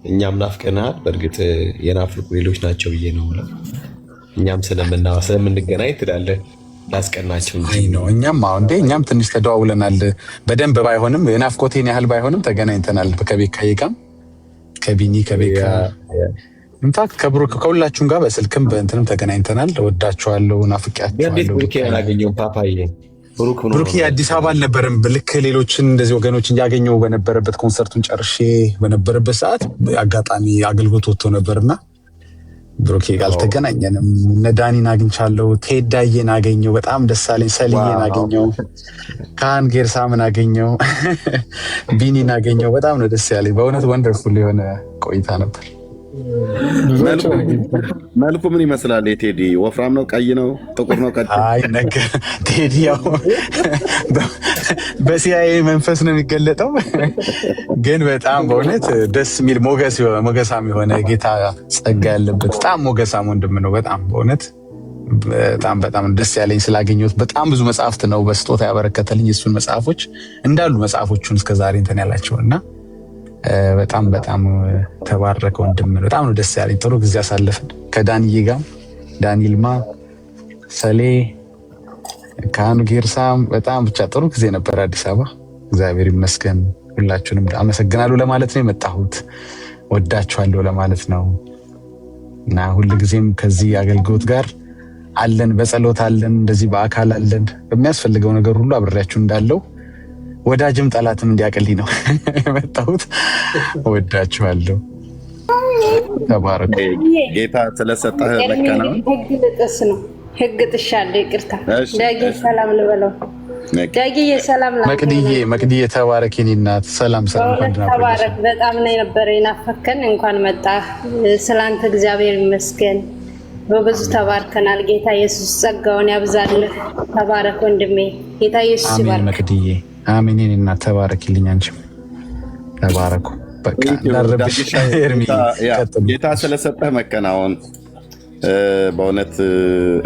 እኛም ናፍቀናል። በእርግጥ የናፍቁ ሌሎች ናቸው ብዬ ነው። እኛም ስለምንገናኝ ትላለህ ላስቀናቸው ነው። እኛም ትንሽ ተደዋውለናል። በደንብ ባይሆንም የናፍቆቴን ያህል ባይሆንም ተገናኝተናል። ከቤካዬ ጋር ከቢኒ ከቤካ ኢንፋክት ከብሩክ ከሁላችሁም ጋር በስልክም በእንትንም ተገናኝተናል። ወዳችኋለሁ፣ ናፍቄያችኋለሁ። ብሩክ አዲስ አበባ አልነበረም። ልክ ሌሎችን እንደዚህ ወገኖች እያገኘው በነበረበት ኮንሰርቱን ጨርሼ በነበረበት ሰዓት አጋጣሚ አገልግሎት ወጥቶ ነበርና ብሩክ አልተገናኘንም። እነ ዳኒን አግኝቻለሁ፣ ቴዳዬን አገኘው፣ በጣም ደስ አለኝ። ሰልዬን አገኘው፣ ካህን ጌርሳምን አገኘው፣ ቢኒን አገኘው። በጣም ነው ደስ ያለኝ በእውነት ወንደርፉል የሆነ ቆይታ ነበር። መልኩ ምን ይመስላል? የቴዲ ወፍራም ነው? ቀይ ነው? ጥቁር ነው? አይ ነገር ቴዲ ያው በሲአይኤ መንፈስ ነው የሚገለጠው፣ ግን በጣም በእውነት ደስ የሚል ሞገሳም የሆነ ጌታ ጸጋ ያለበት በጣም ሞገሳም ወንድም ነው። በጣም በእውነት በጣም ደስ ያለኝ ስላገኘሁት። በጣም ብዙ መጽሐፍት ነው በስጦታ ያበረከተልኝ። እሱን መጽሐፎች እንዳሉ መጽሐፎቹን እስከዛሬ እንትን ያላቸው እና በጣም ተባረከ ወንድም ነው። በጣም ነው ደስ ያለኝ። ጥሩ ጊዜ አሳለፍን ከዳንዬ ጋር፣ ዳንኤልማ፣ ሰሌ፣ ካህኑ ጌርሳም በጣም ብቻ ጥሩ ጊዜ ነበር አዲስ አበባ። እግዚአብሔር ይመስገን። ሁላችሁንም አመሰግናለሁ ለማለት ነው የመጣሁት። ወዳችኋለሁ ለማለት ነው እና ሁልጊዜም ከዚህ አገልግሎት ጋር አለን፣ በጸሎት አለን፣ እንደዚህ በአካል አለን። በሚያስፈልገው ነገር ሁሉ አብሬያችሁ እንዳለው ወዳጅም ጠላትም እንዲያቀልኝ ነው የመጣሁት። ወዳችኋለሁ። ተባረኩ። ጌታ ስለሰጠህ መከናወን ህግ ልጥስ ነው። ህግ ጥሻለሁ። ይቅርታ ዳጊ ሰላም ልበለው። ዳጊ ሰላም መቅድዬ ተባረክ የኔ እናት። ሰላም ተባረክ። በጣም ነው የነበረ የናፈከን። እንኳን መጣ። ስላንተ እግዚአብሔር ይመስገን። በብዙ ተባርከናል። ጌታ ኢየሱስ ጸጋውን ያብዛልህ። ተባረክ ወንድሜ። ጌታ ኢየሱስ ይባርክ። መቅድዬ አሜን። የኔ እናት ተባረክልኝ። አንቺም ተባረኩ። በቃ ጌታ ስለሰጠህ መከናወን በእውነት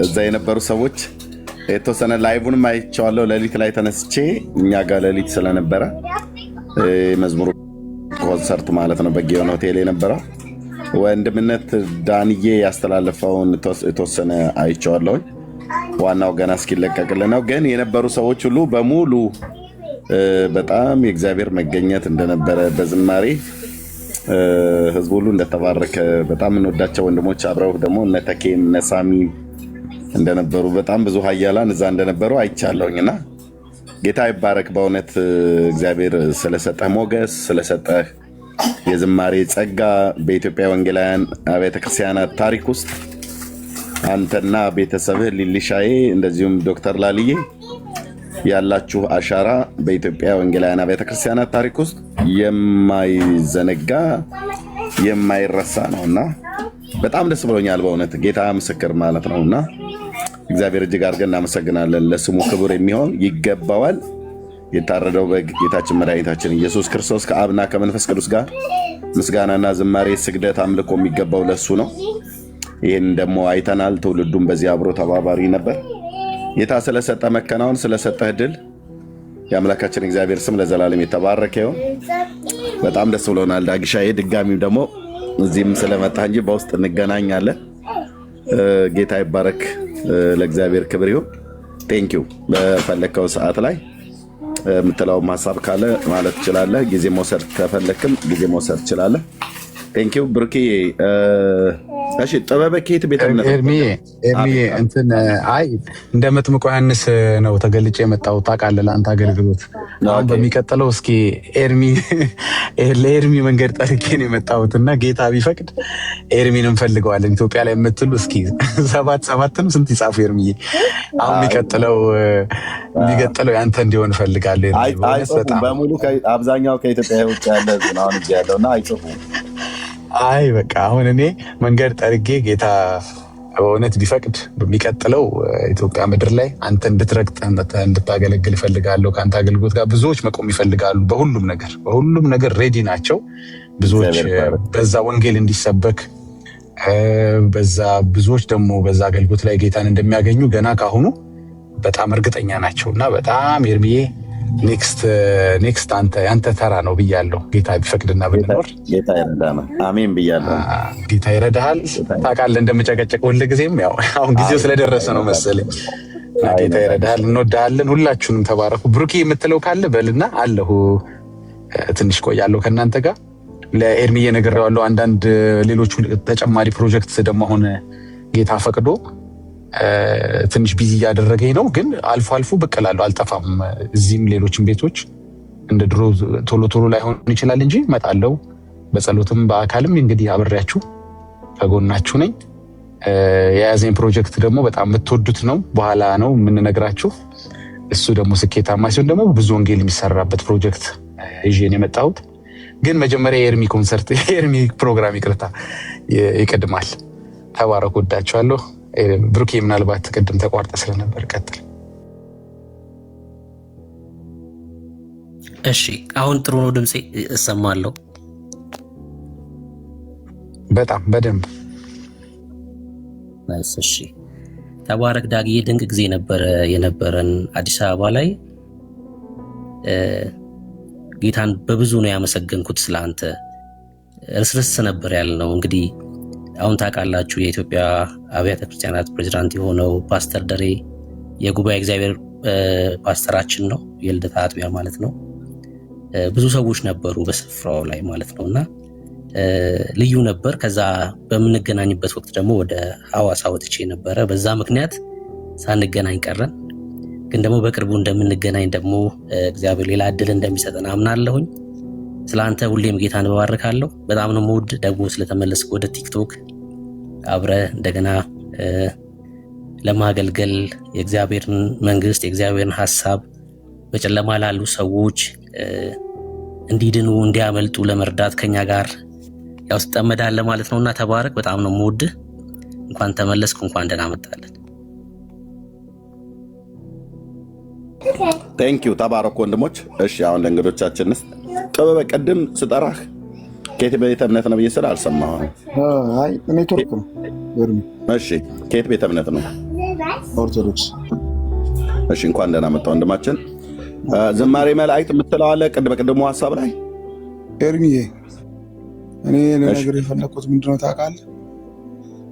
እዛ የነበሩ ሰዎች የተወሰነ ላይቡንም አይቼዋለሁ። ሌሊት ላይ ተነስቼ እኛ ጋር ሌሊት ስለነበረ መዝሙሩ ኮንሰርት ማለት ነው በጊዮን ሆቴል የነበረው ወንድምነት ዳንዬ ያስተላለፈውን የተወሰነ አይቼዋለሁኝ። ዋናው ገና እስኪለቀቅልን ነው። ግን የነበሩ ሰዎች ሁሉ በሙሉ በጣም የእግዚአብሔር መገኘት እንደነበረ በዝማሬ ህዝቡ ሁሉ እንደተባረከ በጣም እንወዳቸው ወንድሞች አብረው ደግሞ እነ ተኬም እነ ሳሚ እንደነበሩ በጣም ብዙ ኃያላን እዛ እንደነበሩ አይቻለሁኝና ጌታ ይባረክ። በእውነት እግዚአብሔር ስለሰጠህ ሞገስ፣ ስለሰጠህ የዝማሬ ጸጋ በኢትዮጵያ ወንጌላውያን አብያተ ክርስቲያናት ታሪክ ውስጥ አንተና ቤተሰብህ ሊሊሻዬ እንደዚሁም ዶክተር ላልዬ ያላችሁ አሻራ በኢትዮጵያ ወንጌላውያን አብያተ ክርስቲያናት ታሪክ ውስጥ የማይዘነጋ የማይረሳ ነውና በጣም ደስ ብሎኛል። በእውነት ጌታ ምስክር ማለት ነውና እግዚአብሔር እጅግ አድርገን እናመሰግናለን። ለስሙ ክብር የሚሆን ይገባዋል። የታረደው በግ ጌታችን መድኃኒታችን ኢየሱስ ክርስቶስ ከአብና ከመንፈስ ቅዱስ ጋር ምስጋናና ዝማሬ፣ ስግደት፣ አምልኮ የሚገባው ለሱ ነው። ይህን ደግሞ አይተናል። ትውልዱም በዚህ አብሮ ተባባሪ ነበር። ጌታ ስለሰጠ መከናወን፣ ስለሰጠህ ድል የአምላካችን እግዚአብሔር ስም ለዘላለም የተባረከ ይሁን። በጣም ደስ ብሎናል ዳግሻዬ። ድጋሚም ደግሞ እዚህም ስለመጣ እንጂ በውስጥ እንገናኛለን። ጌታ ይባረክ። ለእግዚአብሔር ክብር ይሁን። ቴንኪው። በፈለከው ሰዓት ላይ የምትለውም ሀሳብ ካለ ማለት ትችላለህ። ጊዜ መውሰድ ከፈለክም ጊዜ መውሰድ ትችላለህ። ቴንኪው ብሩኬ። እሺ ጥበበ ከየት ቤተ እምነት ኤርሚዬ እንትን አይ እንደ መጥምቁ ዮሐንስ ነው ተገልጬ የመጣሁት ታውቃለህ፣ ለአንተ አገልግሎት። አሁን በሚቀጥለው እስኪ ለኤርሚ መንገድ ጠርቄ ነው የመጣሁትና ጌታ ቢፈቅድ ኤርሚን እንፈልገዋለን ኢትዮጵያ ላይ የምትሉ እስኪ ሰባትም ስንት ይጻፉ ኤርሚዬ። አሁን የሚቀጥለው ያንተ እንዲሆን እፈልጋለሁ። አይጽፉም በሙሉ አብዛኛው ከኢትዮጵያ ውጭ ያለ አሁን እዚህ ያለውና አይጽፉም። አይ በቃ አሁን እኔ መንገድ ጠርጌ ጌታ በእውነት ቢፈቅድ በሚቀጥለው ኢትዮጵያ ምድር ላይ አንተ እንድትረግጥ እንድታገለግል ይፈልጋለሁ። ከአንተ አገልግሎት ጋር ብዙዎች መቆም ይፈልጋሉ። በሁሉም ነገር ሬዲ ናቸው። ብዙዎች በዛ ወንጌል እንዲሰበክ በዛ ብዙዎች ደግሞ በዛ አገልግሎት ላይ ጌታን እንደሚያገኙ ገና ካሁኑ በጣም እርግጠኛ ናቸው እና በጣም ኤርሚዬ ኔክስት አንተ ተራ ነው ብያለሁ። ጌታ ቢፈቅድና ብንኖር ጌታ ይረዳናል። አሜን ብያለሁ። ጌታ ይረዳሃል። ታውቃለህ እንደምጨቀጨቅ ሁልጊዜም ያው አሁን ጊዜው ስለደረሰ ነው መሰለኝ። ጌታ ይረዳሃል። እንወዳለን። ሁላችሁንም ተባረኩ። ብሩኬ የምትለው ካለ በልና አለሁ። ትንሽ ቆያለሁ ከእናንተ ጋር። ለኤርሚዬ ነግሬዋለሁ። አንዳንድ ሌሎች ተጨማሪ ፕሮጀክት ደግሞ አሁን ጌታ ፈቅዶ ትንሽ ቢዚ እያደረገኝ ነው፣ ግን አልፎ አልፎ ብቅ እላለሁ፣ አልጠፋም። እዚህም ሌሎችም ቤቶች እንደ ድሮ ቶሎ ላይሆን ይችላል እንጂ እመጣለሁ። በጸሎትም በአካልም እንግዲህ አብሬያችሁ ከጎናችሁ ነኝ። የያዘኝ ፕሮጀክት ደግሞ በጣም የምትወዱት ነው፣ በኋላ ነው የምንነግራችሁ። እሱ ደግሞ ስኬታማ ሲሆን ደግሞ ብዙ ወንጌል የሚሰራበት ፕሮጀክት ይዤ ነው የመጣሁት። ግን መጀመሪያ የኤርሚ ፕሮግራም ይቀድማል። ተባረኩ። ወዳችኋለሁ። ብሩኬ ምናልባት ቅድም ተቋርጠ ስለነበር ቀጥል። እሺ አሁን ጥሩ ነው፣ ድምጼ እሰማለሁ በጣም በደንብ። እሺ ተባረክ ዳግዬ። ድንቅ ጊዜ የነበረን አዲስ አበባ ላይ ጌታን በብዙ ነው ያመሰገንኩት። ስለአንተ እርስርስ ነበር ያልነው። እንግዲህ አሁን ታውቃላችሁ የኢትዮጵያ አብያተ ክርስቲያናት ፕሬዚዳንት የሆነው ፓስተር ደሬ የጉባኤ እግዚአብሔር ፓስተራችን ነው፣ የልደታ አጥቢያ ማለት ነው። ብዙ ሰዎች ነበሩ በስፍራው ላይ ማለት ነውና ልዩ ነበር። ከዛ በምንገናኝበት ወቅት ደግሞ ወደ ሐዋሳ ወጥቼ ነበረ። በዛ ምክንያት ሳንገናኝ ቀረን። ግን ደግሞ በቅርቡ እንደምንገናኝ ደግሞ እግዚአብሔር ሌላ እድል እንደሚሰጠን አምናለሁኝ። ስለአንተ ሁሌም ጌታን እባርካለሁ። በጣም ነው የምወድ። ደግሞ ስለተመለስክ ወደ ቲክቶክ አብረ እንደገና ለማገልገል የእግዚአብሔርን መንግስት የእግዚአብሔርን ሐሳብ በጨለማ ላሉ ሰዎች እንዲድኑ እንዲያመልጡ ለመርዳት ከኛ ጋር ያው ትጠመዳለህ ማለት ነውና ተባረክ። በጣም ነው የምወድ። እንኳን ተመለስክ፣ እንኳን ደህና መጣለን። ቴንኪው። ተባረኩ ወንድሞች። እሺ አሁን ለእንግዶቻችንስ ጥበበ ቅድም ስጠራህ ከየት ቤተ እምነት ነው ብዬ ስል አልሰማሁም። አይ ኔትወርክ ነው። እሺ ከየት ቤተ እምነት ነው? ኦርቶዶክስ። እሺ እንኳን ደህና መጣ ወንድማችን። ዝማሬ መላእክት የምትለው አለ ቅድሙ ሀሳብ ላይ ኤርሚዬ፣ እኔ ለነገር የፈለግኩት ምንድነው ታውቃለህ?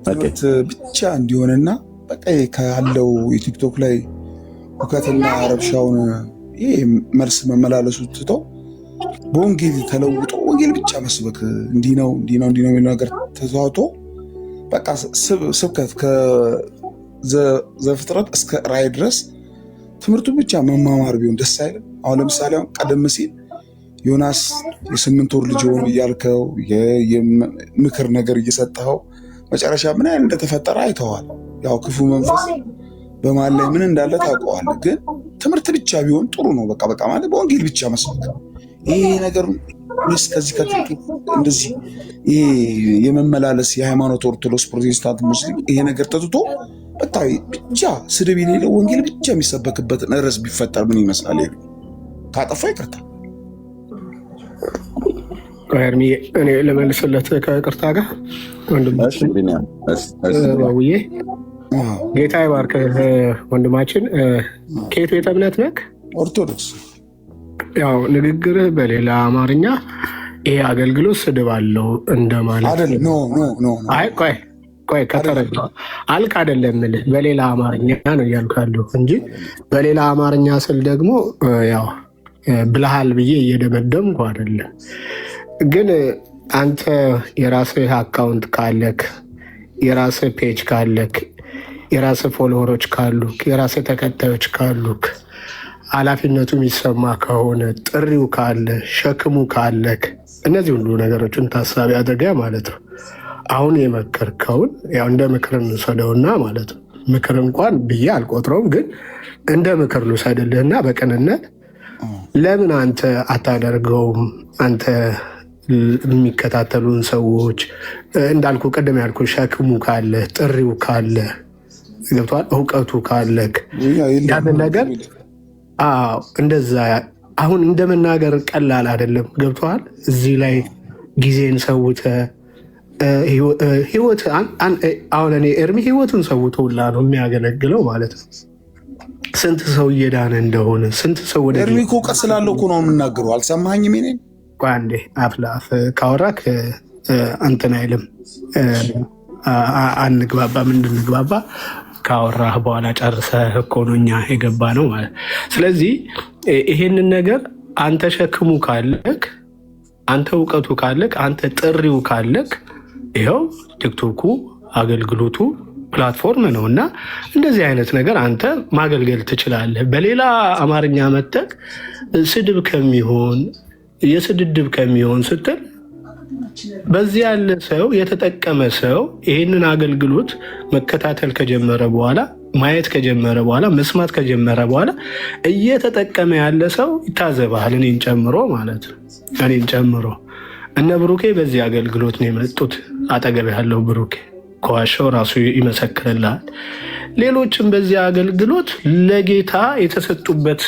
ትምህርት ብቻ እንዲሆንና በቃ ካለው የቲክቶክ ላይ ሁከትና ረብሻውን ይሄ መልስ መመላለሱ ትተው በወንጌል ተለውጦ ወንጌል ብቻ መስበክ እንዲህ ነው የሚለው ነገር ተዛውቶ በቃ ስብከት ዘፍጥረት እስከ ራዕይ ድረስ ትምህርቱ ብቻ መማማር ቢሆን ደስ አይልም? አሁን ለምሳሌ አሁን ቀደም ሲል ዮናስ የ8 ወር ልጅ ሆኖ እያልከው የምክር ነገር እየሰጠኸው መጨረሻ ምን አይነት እንደተፈጠረ አይተዋል። ያው ክፉ መንፈስ በማን ላይ ምን እንዳለ ታውቀዋለህ። ግን ትምህርት ብቻ ቢሆን ጥሩ ነው። በቃ ማለት በወንጌል ብቻ መስበክ ይሄ ነገር ከዚህ እንደዚህ ይሄ የመመላለስ የሃይማኖት ኦርቶዶክስ፣ ፕሮቴስታንት፣ ሙስሊም ይሄ ነገር ተትቶ በቃ ብቻ ስድብ የሌለው ወንጌል ብቻ የሚሰበክበትን ርዕስ ቢፈጠር ምን ይመስላል? ካጠፋ ይቅርታ እኔ ለመልስለት ከቅርታ ጋር ወንድማውዬ ጌታ ይባርክ። ወንድማችን ከየት ቤተ እምነት ነህ? ኦርቶዶክስ። ያው ንግግርህ በሌላ አማርኛ ይሄ አገልግሎት ስድብ አለው እንደማለት አይደለም። አይ ቆይ ከተረዳ አልክ አይደለም የምልህ በሌላ አማርኛ ነው እያልኩ ያለሁ እንጂ በሌላ አማርኛ ስል ደግሞ ያው ብልሃል ብዬ እየደመደምኩ አይደለም። ግን አንተ የራስህ አካውንት ካለክ፣ የራስህ ፔጅ ካለክ፣ የራስህ ፎሎወሮች ካሉክ፣ የራስህ ተከታዮች ካሉክ፣ ኃላፊነቱ የሚሰማ ከሆነ ጥሪው ካለ፣ ሸክሙ ካለክ፣ እነዚህ ሁሉ ነገሮችን ታሳቢ አድርገህ ማለት ነው አሁን የመከርከውን ያው እንደ ምክር እንውሰደውና ማለት ነው። ምክር እንኳን ብዬ አልቆጥረውም፣ ግን እንደ ምክር ልውሰድልህና በቅንነት ለምን አንተ አታደርገውም? አንተ የሚከታተሉን ሰዎች እንዳልኩ ቅድም ያልኩ ሸክሙ ካለ፣ ጥሪው ካለ፣ ገብቶሃል፣ እውቀቱ ካለክ ያንን ነገር እንደዛ አሁን እንደመናገር ቀላል አይደለም። ገብቶሃል። እዚህ ላይ ጊዜን ሰውተ ህይወት አሁን እኔ ኤርሚ ህይወቱን ሰውቶ ሁላ ነው የሚያገለግለው ማለት ነው። ስንት ሰው እየዳነ እንደሆነ ስንት ሰው ወደ ኤርሚ እኮ እውቀት ስላለው እኮ ነው የምናገረው። አልሰማኸኝም? እኔ አንዴ አፍ ለአፍ ካወራክ እንትን አይልም፣ አንግባባም። እንድንግባባ ካወራህ በኋላ ጨርሰህ እኮ ነው እኛ የገባ ነው ማለት። ስለዚህ ይሄንን ነገር አንተ ሸክሙ ካለክ፣ አንተ እውቀቱ ካለክ፣ አንተ ጥሪው ካለክ ይኸው ቲክቶኩ አገልግሎቱ ፕላትፎርም ነው እና እንደዚህ አይነት ነገር አንተ ማገልገል ትችላለህ። በሌላ አማርኛ መጠቅ ስድብ ከሚሆን የስድድብ ከሚሆን ስትል በዚህ ያለ ሰው የተጠቀመ ሰው ይህንን አገልግሎት መከታተል ከጀመረ በኋላ ማየት ከጀመረ በኋላ መስማት ከጀመረ በኋላ እየተጠቀመ ያለ ሰው ይታዘባል። እኔን ጨምሮ ማለት ነው። እኔን ጨምሮ እነ ብሩኬ በዚህ አገልግሎት ነው የመጡት። አጠገብ ያለው ብሩኬ ከዋሻው ራሱ ይመሰክርልሃል። ሌሎችም በዚህ አገልግሎት ለጌታ የተሰጡበት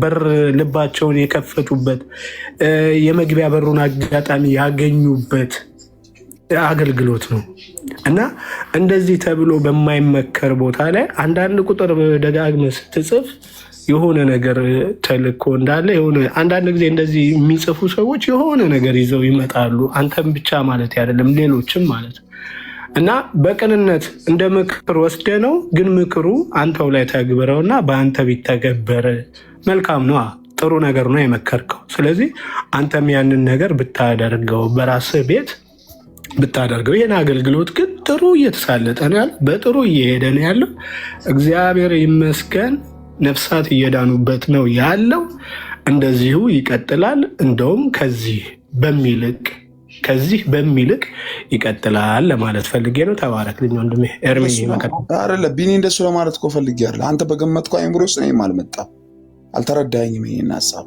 በር ልባቸውን የከፈቱበት የመግቢያ በሩን አጋጣሚ ያገኙበት አገልግሎት ነው እና እንደዚህ ተብሎ በማይመከር ቦታ ላይ አንዳንድ ቁጥር ደጋግመህ ስትጽፍ የሆነ ነገር ተልኮ እንዳለ የሆነ አንዳንድ ጊዜ እንደዚህ የሚጽፉ ሰዎች የሆነ ነገር ይዘው ይመጣሉ። አንተም ብቻ ማለት አይደለም፣ ሌሎችም ማለት ነው። እና በቅንነት እንደ ምክር ወስደ ነው፣ ግን ምክሩ አንተው ላይ ተግብረውና በአንተ ቢተገበር መልካም ነው። ጥሩ ነገር ነው የመከርከው። ስለዚህ አንተም ያንን ነገር ብታደርገው፣ በራስህ ቤት ብታደርገው። ይህን አገልግሎት ግን ጥሩ እየተሳለጠ ነው ያለው፣ በጥሩ እየሄደ ነው ያለው። እግዚአብሔር ይመስገን፣ ነፍሳት እየዳኑበት ነው ያለው። እንደዚሁ ይቀጥላል። እንደውም ከዚህ በሚልቅ ይቀጥላል ለማለት ፈልጌ ነው። ተባረክልኝ ወንድሜ ኤርሚ። አይደለ ቢኒ፣ እንደሱ ለማለት እኮ ፈልጌ አይደለ። አንተ በገመትኩ አይምሮ ውስጥ እኔም አልመጣም። አልተረዳኸኝም ይሄን ሀሳብ።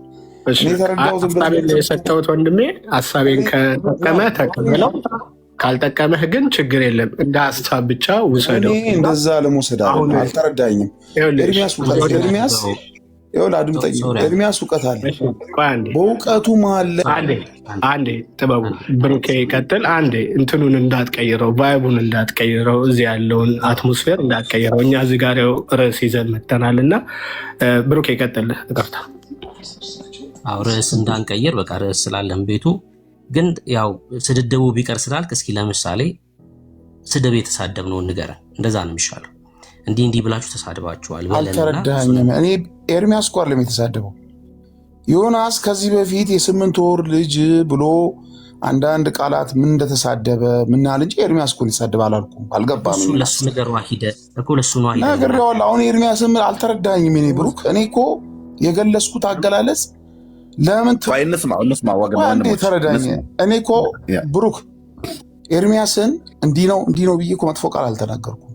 ሀሳቤን የሰጠሁት ወንድሜ፣ ሀሳቤን ከጠቀመ ተቀበለው፣ ካልጠቀመህ ግን ችግር የለም። እንደ ሀሳብ ብቻ ውሰደው። እንደዛ ለመውሰድ አልተረዳኸኝም። ኤርሚያስ ይኸውልህ አድምጠኝ። ኤርሚያስ እውቀት አለ። በእውቀቱ መሀል አንዴ ጥበቡ ብሩኬ ይቀጥል። አንዴ እንትኑን እንዳትቀይረው፣ ቫይቡን እንዳትቀይረው፣ እዚህ ያለውን አትሞስፌር እንዳትቀይረው። እኛ እዚህ ጋር ርዕስ ይዘን መተናል እና ብሩኬ ይቀጥል። እቀፍታ ርዕስ እንዳንቀይር በቃ ርዕስ ስላለን ቤቱ ግን ያው ስድድቡ ቢቀር ስላልክ እስኪ ለምሳሌ ስድብ የተሳደብነውን ንገረን። እንደዛ ነው የሚሻለው። እንዲህ ብላችሁ ተሳድባችኋል። አልተረዳኸኝም። እኔ ኤርሚያስ እኮ አይደለም የተሳደበው። ዮናስ ከዚህ በፊት የ8 ወር ልጅ ብሎ አንዳንድ ቃላት ምን እንደተሳደበ ምን አለ እንጂ ኤርሚያስ እኮ ሊሳደብ አላልኩም። አልገባም። እሱ ለሱ ነገር ዋሂደ እኮ ለሱ ነው አይደል? ነግሬዋለሁ። አሁን ኤርሚያስም አልተረዳኝም። እኔ ብሩክ እኔ እኮ የገለጽኩት አገላለጽ ለምን አንዴ ተረዳኝ። እኔ እኮ ብሩክ ኤርሚያስን እንዲህ ነው ብዬ እኮ መጥፎ ቃል አልተናገርኩም።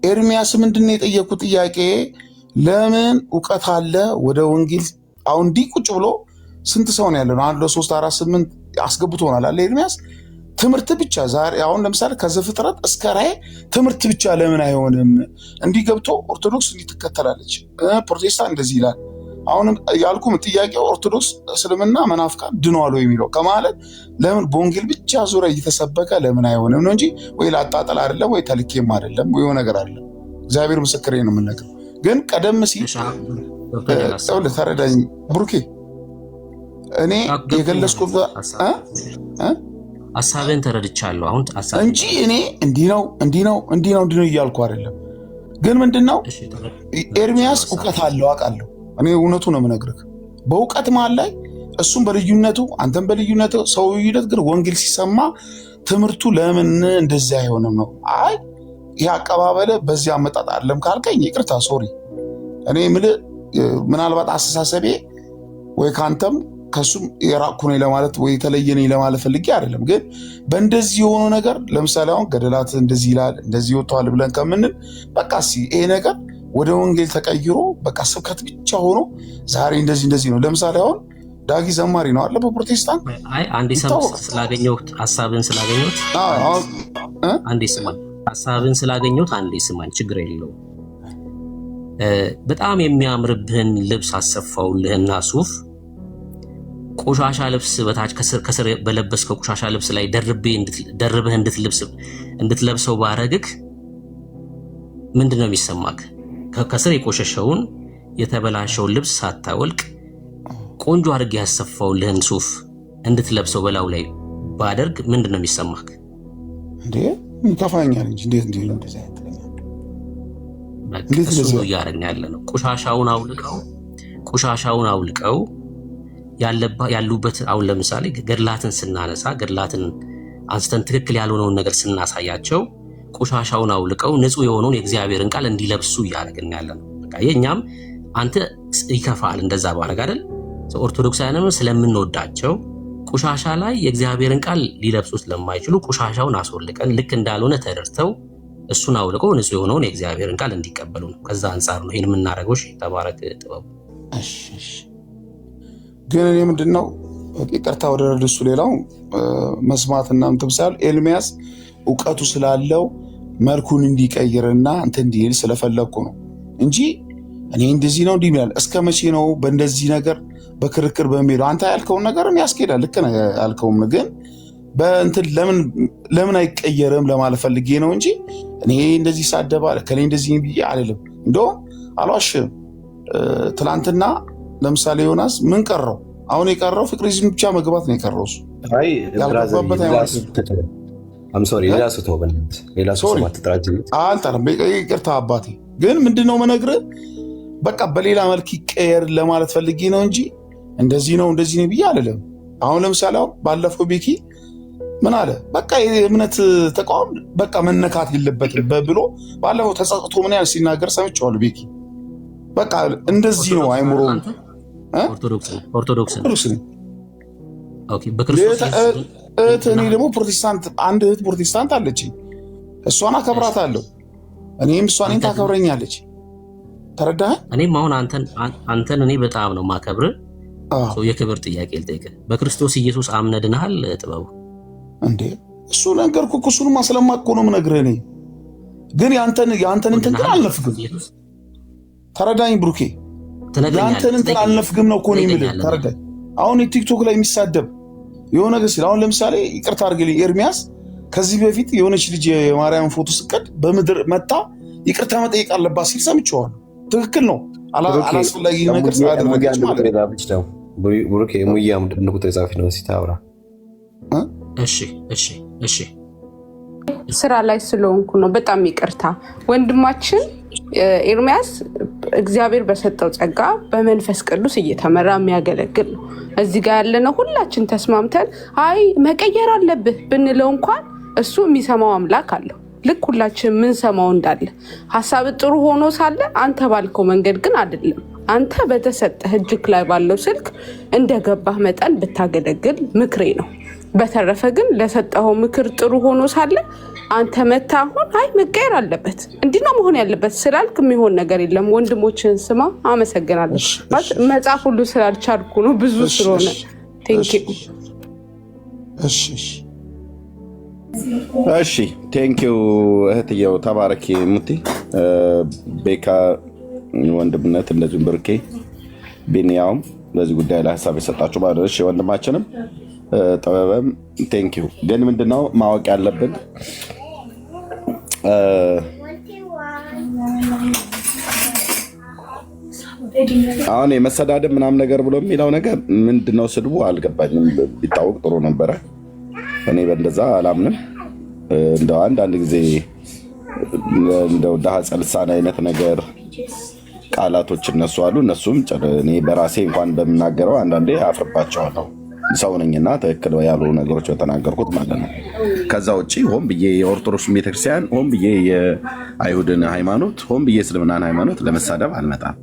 ኤርሚያስ ምንድን ነው የጠየኩት ጥያቄ ለምን እውቀት አለ ወደ ወንጌል አሁን እንዲህ ቁጭ ብሎ ስንት ሰው ነው ያለው? 1 2 3 4 8 አስገብቶናል አለ ኤርሚያስ። ትምህርት ብቻ ዛሬ አሁን ለምሳሌ ከዘፍጥረት እስከ ራዕይ ትምህርት ብቻ ለምን አይሆንም? እንዲህ ገብቶ ኦርቶዶክስ እንዲህ ትከተላለች፣ ፕሮቴስታንት እንደዚህ ይላል። አሁንም ያልኩም ጥያቄ ኦርቶዶክስ እስልምና መናፍቃን ድነዋል ወይ የሚለው ከማለት ለምን በወንጌል ብቻ ዙሪያ እየተሰበከ ለምን አይሆንም ነው እንጂ ወይ ላጣጠል አይደለም ወይ ተልኬም አይደለም ወይ ነገር አይደለም። እግዚአብሔር ምስክሬ ነው የምነግርህ። ግን ቀደም ሲል ተረዳኝ ብሩኬ፣ እኔ የገለጽኩት ሐሳብን ተረድቻለሁ አሁን እንጂ እኔ እንዲህ ነው እያልኩ አይደለም። ግን ምንድነው ኤርሚያስ እውቀት አለው አውቃለሁ። እኔ እውነቱ ነው የምነግርህ። በእውቀት መሀል ላይ እሱም በልዩነቱ አንተም በልዩነቱ ሰው ልዩነት፣ ግን ወንጌል ሲሰማ ትምህርቱ ለምን እንደዚህ አይሆንም ነው። አይ ይህ አቀባበለ በዚህ አመጣጥ አይደለም ካልከኝ ይቅርታ ሶሪ። እኔ የምልህ ምናልባት አስተሳሰቤ ወይ ካንተም ከሱም የራቅኩ ነኝ ለማለት ወይ የተለየ ነኝ ለማለት ፈልጌ አይደለም። ግን በእንደዚህ የሆነ ነገር ለምሳሌ አሁን ገደላት እንደዚህ ይላል እንደዚህ ወጥቷል ብለን ከምንል በቃ ይሄ ነገር ወደ ወንጌል ተቀይሮ በቃ ስብከት ብቻ ሆኖ ዛሬ እንደዚህ ነው። ለምሳሌ አሁን ዳጊ ዘማሪ ነው አለ በፕሮቴስታንት። አይ አንዴ ስላገኘሁት ሐሳብን ስላገኘሁት ሐሳብን ስላገኘሁት አንዴ ስማኝ፣ ችግር የለውም። በጣም የሚያምርብህን ልብስ አሰፋውልህና ሱፍ ቆሻሻ ልብስ በታች ከስር በለበስከው ቆሻሻ ልብስ ላይ ደርበህ እንድትለብሰው ባረግክ ምንድነው የሚሰማክ? ከስር የቆሸሸውን የተበላሸውን ልብስ ሳታወልቅ ቆንጆ አድርጌ ያሰፋውልህን ሱፍ እንድትለብሰው በላው ላይ ባደርግ ምንድነው የሚሰማክ? እንዴ ይከፋኛል እንጂ እንዴት ነው እንደዛ ያተለኛል? እሱ ነው እያደረግን ያለ ነው። ቆሻሻውን አውልቀው ያሉበት አሁን ለምሳሌ ገድላትን ስናነሳ ገድላትን አንስተን ትክክል ያልሆነውን ነገር ስናሳያቸው ቆሻሻውን አውልቀው ንጹህ የሆነውን የእግዚአብሔርን ቃል እንዲለብሱ እያደረግን ያለ ነው። በቃ የኛም አንተ ይከፋል እንደዛ ባረግ አይደል? ኦርቶዶክሳውያንም ስለምንወዳቸው ቆሻሻ ላይ የእግዚአብሔርን ቃል ሊለብሱ ስለማይችሉ ቆሻሻውን አስወልቀን ልክ እንዳልሆነ ተደርተው እሱን አውልቀው ንጹህ የሆነውን የእግዚአብሔርን ቃል እንዲቀበሉ ነው። ከዛ አንጻር ነው ይሄን የምናደርገው። ተባረክ ጥበቡ። ግን እኔ ምንድነው ይቅርታ ወደ ረድሱ ሌላው መስማትና ምትብሳል ኤርሚያስ እውቀቱ ስላለው መልኩን እንዲቀይርና እንትን እንዲል ስለፈለኩ ነው እንጂ እኔ እንደዚህ ነው እንዲሚያል እስከ መቼ ነው በእንደዚህ ነገር በክርክር በሚለው አንተ ያልከውን ነገር ያስኬዳል። ልክ ነው ያልከውም፣ ግን በእንትን ለምን አይቀየርም ለማለት ፈልጌ ነው እንጂ እኔ እንደዚህ ሳደባለ ከኔ እንደዚህ ብዬ አይደለም። እንደውም አልዋሽም። ትላንትና ለምሳሌ ዮናስ ምን ቀረው? አሁን የቀረው ፍቅሪዝም ብቻ መግባት ነው የቀረው። እሱ ያልገባበት ይቅርታ አባቴ። ግን ምንድነው መነግርህ በቃ በሌላ መልክ ይቀየር ለማለት ፈልጌ ነው እንጂ እንደዚህ ነው ብዬ አይደለም። አሁን ለምሳሌ ባለፈው ቤኪ ምን አለ? በቃ የእምነት ተቋም በቃ መነካት የለበትም ብሎ ባለፈው ተጸጽቶ ምን ያህል ሲናገር ሰምቼዋለሁ። ቤኪ በቃ እንደዚህ ነው አይምሮ ኦርቶዶክስ ነው። ኦኬ በክርስቶስ እኔ ደግሞ ፕሮቴስታንት አንድ እህት ፕሮቴስታንት አለችኝ። እሷን አከብራታለሁ። እኔም እሷ እኔን ታከብረኛለች። ተረዳህ? እኔም አሁን አንተን እኔ በጣም ነው ማከብር። የክብር ጥያቄ ልጠይቅህ። በክርስቶስ ኢየሱስ አምነህ ድነሃል ጥበቡ? እንዴ እሱ ነገርኩህ እኮ እሱንማ ስለማውቅ እኮ ነው የምነግርህ። እኔ ግን ያንተን እንትን ግን አልነፍግም። ተረዳኝ ብሩኬ፣ ያንተን እንትን አልነፍግም ነው እኮ ነው የምልህ። ተረዳኝ። አሁን ቲክቶክ ላይ የሚሳደብ የሆነ ነገር ሲል አሁን ለምሳሌ ይቅርታ አድርግልኝ ኤርሚያስ ከዚህ በፊት የሆነች ልጅ የማርያም ፎቶ ስቀድ በምድር መጣ ይቅርታ መጠየቅ አለባት ሲል ሰምቼዋለሁ። ትክክል ነው። አላስፈላጊ ነገር ስላደረገች ማለት ነው። ብሩኬ ሙያ ምንድን ቁጥር ጻፊ ነው ሲታወራ። እሺ ስራ ላይ ስለሆንኩ ነው። በጣም ይቅርታ ወንድማችን። ኤርሚያስ እግዚአብሔር በሰጠው ጸጋ በመንፈስ ቅዱስ እየተመራ የሚያገለግል ነው። እዚህ ጋር ያለነው ሁላችን ተስማምተን አይ መቀየር አለብህ ብንለው እንኳን እሱ የሚሰማው አምላክ አለው። ልክ ሁላችን የምንሰማው እንዳለ ሀሳብ ጥሩ ሆኖ ሳለ አንተ ባልከው መንገድ ግን አይደለም። አንተ በተሰጠህ እጅክ ላይ ባለው ስልክ እንደገባህ መጠን ብታገለግል ምክሬ ነው። በተረፈ ግን ለሰጠኸው ምክር ጥሩ ሆኖ ሳለ አንተ መታ አሁን አይ መቀየር አለበት እንዲህ ነው መሆን ያለበት ስላልክ የሚሆን ነገር የለም። ወንድሞችን ስማ። አመሰግናለሁ። መጽሐፍ ሁሉ ስላልቻልኩ ነው ብዙ ስለሆነ ቴንኪው። እሺ ቴንኪው እህትየው ተባረኪ ሙቲ ቤካ ወንድምነት እንደዚሁም ብርኬ ቢኒያውም በዚህ ጉዳይ ላይ ሀሳብ የሰጣችሁ ባለሽ ወንድማችንም ጥበበም ቴንኪው። ግን ምንድነው ማወቅ ያለብን አሁን የመሰዳደብ ምናምን ነገር ብሎ የሚለው ነገር ምንድነው? ስድቡ አልገባኝም። ቢታወቅ ጥሩ ነበረ። እኔ በእንደዛ አላምንም። እንደው አንዳንድ ጊዜ እንደው ዳሃ ጸልሳን አይነት ነገር ቃላቶች እነሱ አሉ። እነሱም እኔ በራሴ እንኳን በምናገረው አንዳንዴ አፍርባቸዋለሁ። ሰው ነኝና ትክክል ያሉ ነገሮች በተናገርኩት ማለት ነው። ከዛ ውጭ ሆን ብዬ የኦርቶዶክስ ቤተክርስቲያን፣ ሆን ብዬ የአይሁድን ሃይማኖት፣ ሆን ብዬ እስልምናን ሃይማኖት ለመሳደብ አልመጣም።